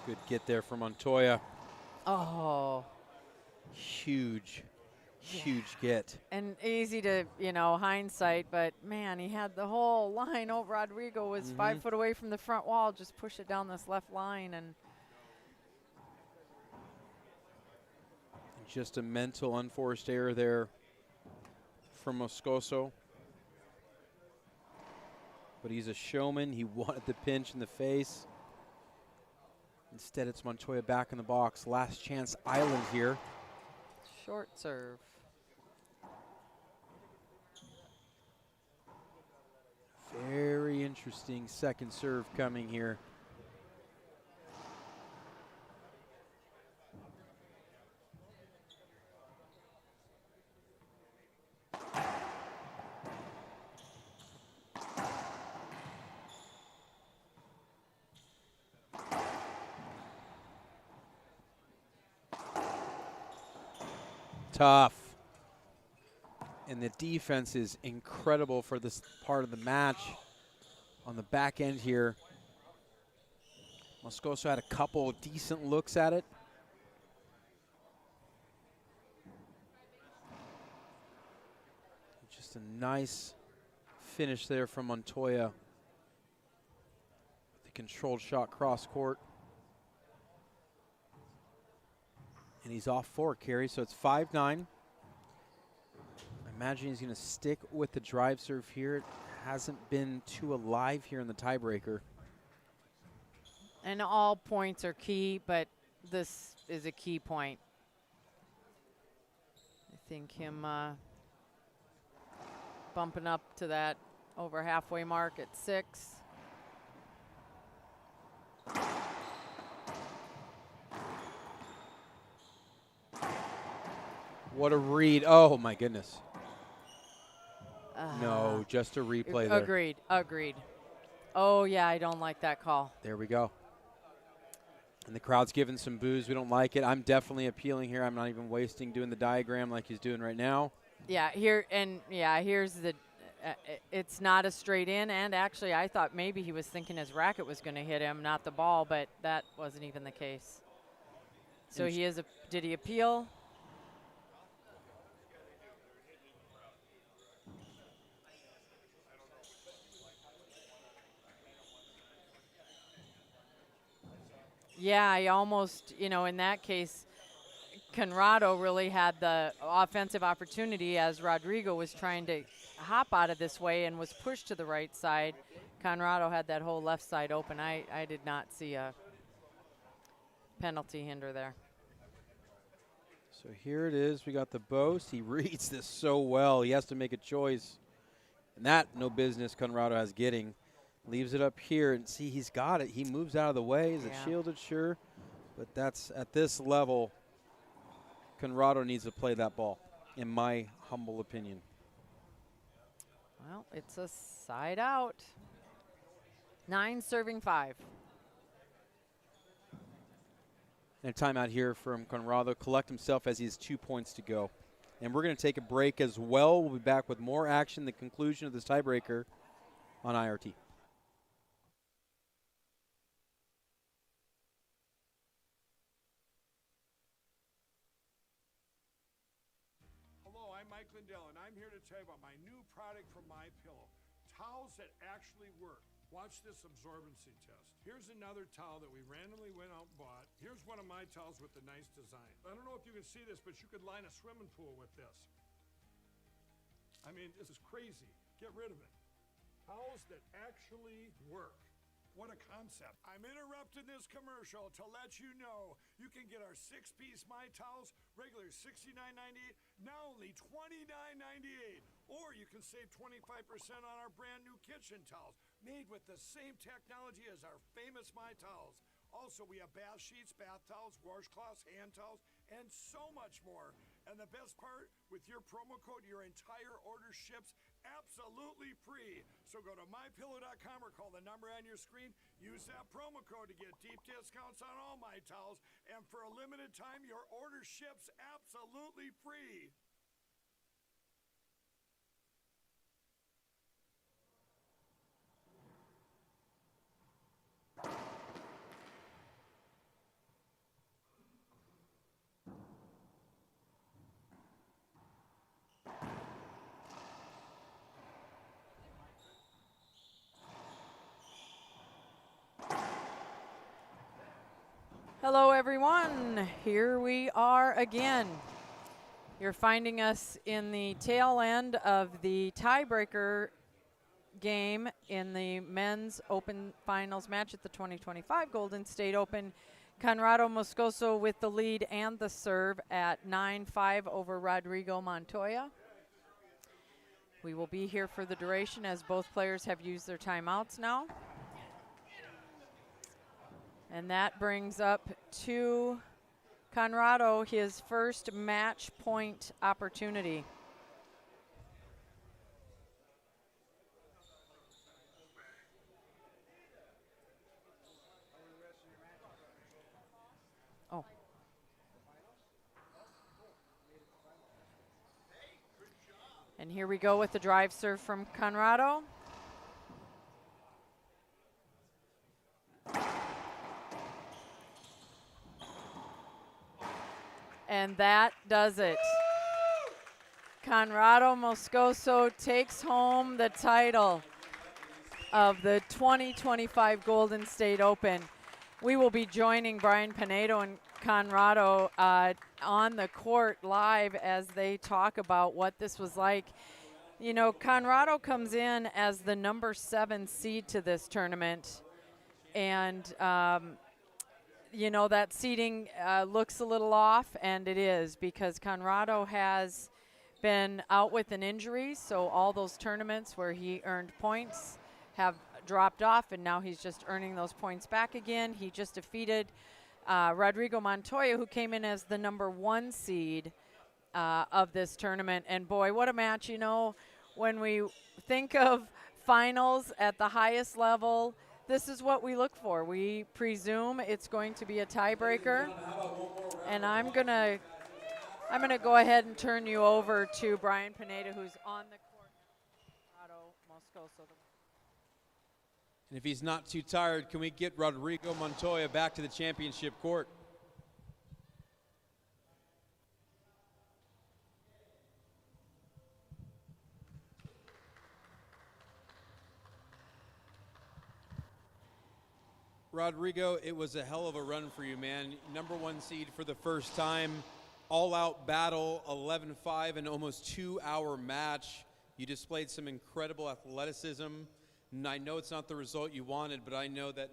Good get there from Montoya. Oh. Huge get. And easy to, you know, hindsight, but man, he had the whole line over. Rodrigo was 5 foot away from the front wall, just push it down this left line, and Just a mental unforced error there from Moscoso. But he's a showman. He wanted the pinch in the face. Instead, it's Montoya back in the box. Last chance island here. Short serve. Very interesting second serve coming here. Tough. And the defense is incredible for this part of the match. On the back end here, Moscoso had a couple decent looks at it. Just a nice finish there from Montoya. The controlled shot cross court. And he's off 4 carries, so it's 5-9. I imagine he's going to stick with the drive serve here. It hasn't been too alive here in the tiebreaker. And all points are key, but this is a key point. I think him bumping up to that over halfway mark at 6. What a read. Oh, my goodness. No, just a replay there. Agreed, agreed. Oh, yeah, I don't like that call. There we go. And the crowd's giving some boos. We don't like it. I'm definitely appealing here. I'm not even wasting doing the diagram like he's doing right now. Yeah, here's the it's not a straight in, and actually I thought maybe he was thinking his racket was going to hit him, not the ball, but that wasn't even the case. So did he appeal? Yeah, I almost, in that case, Conrrado really had the offensive opportunity as Rodrigo was trying to hop out of this way and was pushed to the right side. Conrrado had that whole left side open. I did not see a penalty hinder there. So here it is. We got the boast. He reads this so well. He has to make a choice. And that, no business Conrrado has getting. Leaves it up here, and see, he's got it. He moves out of the way. Is it shielded? Sure. But that's at this level, Conrrado needs to play that ball, in my humble opinion. Well, it's a side out. 9 serving 5. And a timeout here from Conrrado. Collect himself as he has 2 points to go. And we're going to take a break as well. We'll be back with more action, the conclusion of this tiebreaker on IRT. I'm Mike Lindell, and I'm here to tell you about my new product from MyPillow. Towels that actually work. Watch this absorbency test. Here's another towel that we randomly went out and bought. Here's one of my towels with the nice design. I don't know if you can see this, but you could line a swimming pool with this. I mean, this is crazy. Get rid of it. Towels that actually work. What a concept. I'm interrupting this commercial to let you know you can get our 6-piece My Towels, regular $69.98, now only $29.98. Or you can save 25% on our brand new kitchen towels, made with the same technology as our famous My Towels. Also, we have bath sheets, bath towels, washcloths, hand towels, and so much more. And the best part, with your promo code, your entire order ships absolutely free. So go to mypillow.com or call the number on your screen. Use that promo code to get deep discounts on all My Towels. And for a limited time, your order ships absolutely free. Hello, everyone. Here we are again. You're finding us in the tail end of the tiebreaker game in the men's open finals match at the 2025 Golden State Open. CONRRADO Moscoso with the lead and the serve at 9-5 over Rodrigo Montoya. We will be here for the duration as both players have used their timeouts now. And that brings up to CONRRADO his first match point opportunity. Oh. And here we go with the drive serve from CONRRADO. And that does it. CONRRADO Moscoso takes home the title of the 2025 Golden State Open. We will be joining Brian Pinedo and CONRRADO on the court live as they talk about what this was like. You know, CONRRADO comes in as the number 7 seed to this tournament. And you know, that seeding looks a little off, and it is, because CONRRADO has been out with an injury, so all those tournaments where he earned points have dropped off, and now he's just earning those points back again. He just defeated Rodrigo Montoya, who came in as the number 1 seed of this tournament. And boy, what a match. You know, when we think of finals at the highest level, this is what we look for. We presume it's going to be a tiebreaker, and I'm gonna go ahead and turn you over to Brian Pineda, who's on the court now. CONRRADO Moscoso. And if he's not too tired, can we get Rodrigo Montoya back to the championship court? Rodrigo, it was a hell of a run for you, man. Number 1 seed for the first time. All-out battle, 11-5, an almost 2-hour match. You displayed some incredible athleticism. And I know it's not the result you wanted, but I know that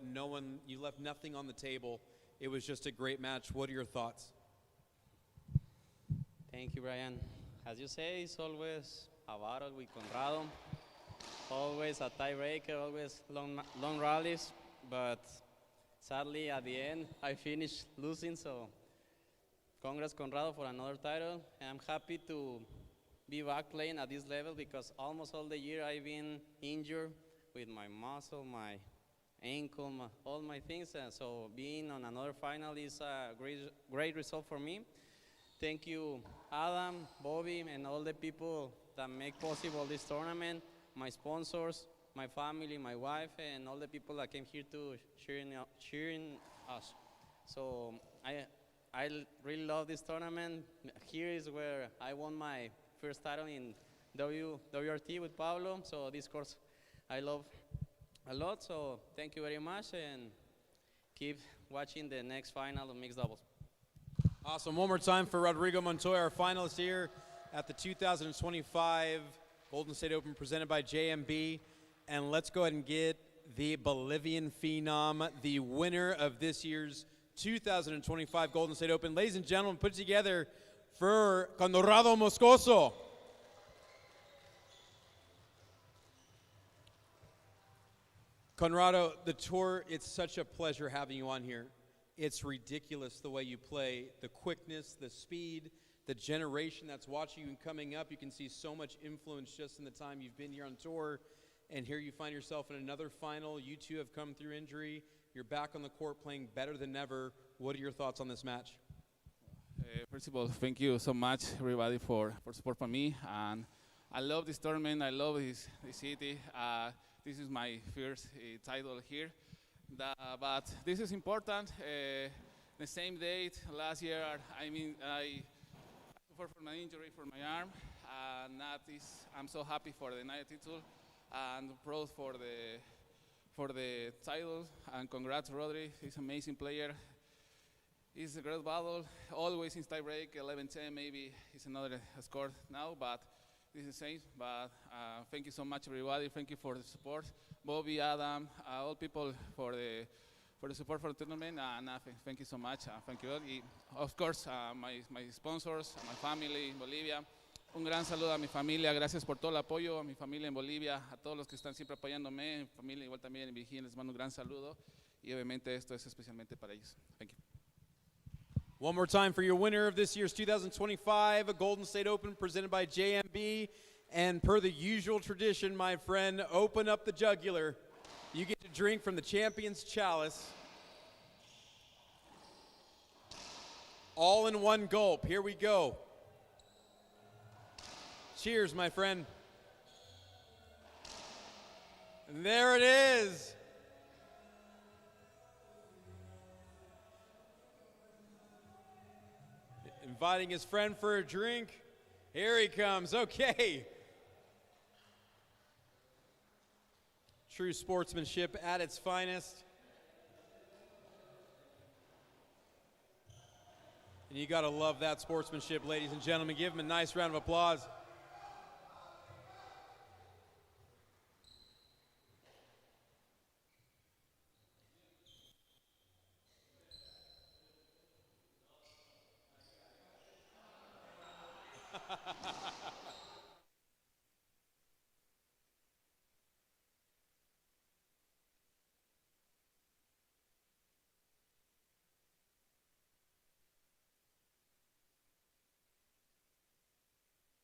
you left nothing on the table. It was just a great match. What are your thoughts? Thank you, Brian. As you say, it's always a battle with CONRRADO. Always a tiebreaker, always long rallies, but sadly, at the end, I finished losing, so congrats, CONRRADO, for another title. And I'm happy to be back playing at this level because almost all the year I've been injured with my muscle, my ankle, all my things. And so being on another final is a great result for me. Thank you, Adam, Bobby, and all the people that make possible this tournament, my sponsors, my family, my wife, and all the people that came here to cheering us. So I really love this tournament. Here is where I won my first title in WRT with Pablo. So this course I love a lot. So thank you very much, and keep watching the next final of mixed doubles. Awesome. One more time for Rodrigo Montoya, our finalist here at the 2025 Golden State Open presented by JMB. And let's go ahead and get the Bolivian phenom, the winner of this year's 2025 Golden State Open. Ladies and gentlemen, put it together for CONRRADO Moscoso. CONRRADO, the tour, it's such a pleasure having you on here. It's ridiculous the way you play, the quickness, the speed, the generation that's watching you and coming up. You can see so much influence just in the time you've been here on tour. And here you find yourself in another final. You two have come through injury. You're back on the court playing better than ever. What are your thoughts on this match? First of all, thank you so much, everybody, for supporting me. And I love this tournament. I love this city. This is my first title here. But this is important. The same date last year, I suffered from an injury for my arm. And I'm so happy for the night title and proud for the title. And congrats, Rodri. He's an amazing player. It's a great battle. Always in tiebreak, 11-10 maybe it's another score now, but this is the same. But thank you so much, everybody. Thank you for the support. Bobby, Adam, all people for the support for the tournament. And thank you so much. Thank you all. Y, of course, my sponsors, my family in Bolivia. Un gran saludo a mi familia. Gracias por todo el apoyo. A mi familia en Bolivia, a todos los que están siempre apoyándome. Mi familia igual también en Virginia. Les mando un gran saludo. Y obviamente esto es especialmente para ellos. Thank you. One more time for your winner of this year's 2025 Golden State Open presented by JMB. And per the usual tradition, my friend, open up the jugular. You get to drink from the champion's chalice. All in one gulp. Here we go. Cheers, my friend. And there it is. Inviting his friend for a drink. Here he comes. Okay. True sportsmanship at its finest. And you got to love that sportsmanship, ladies and gentlemen. Give him a nice round of applause.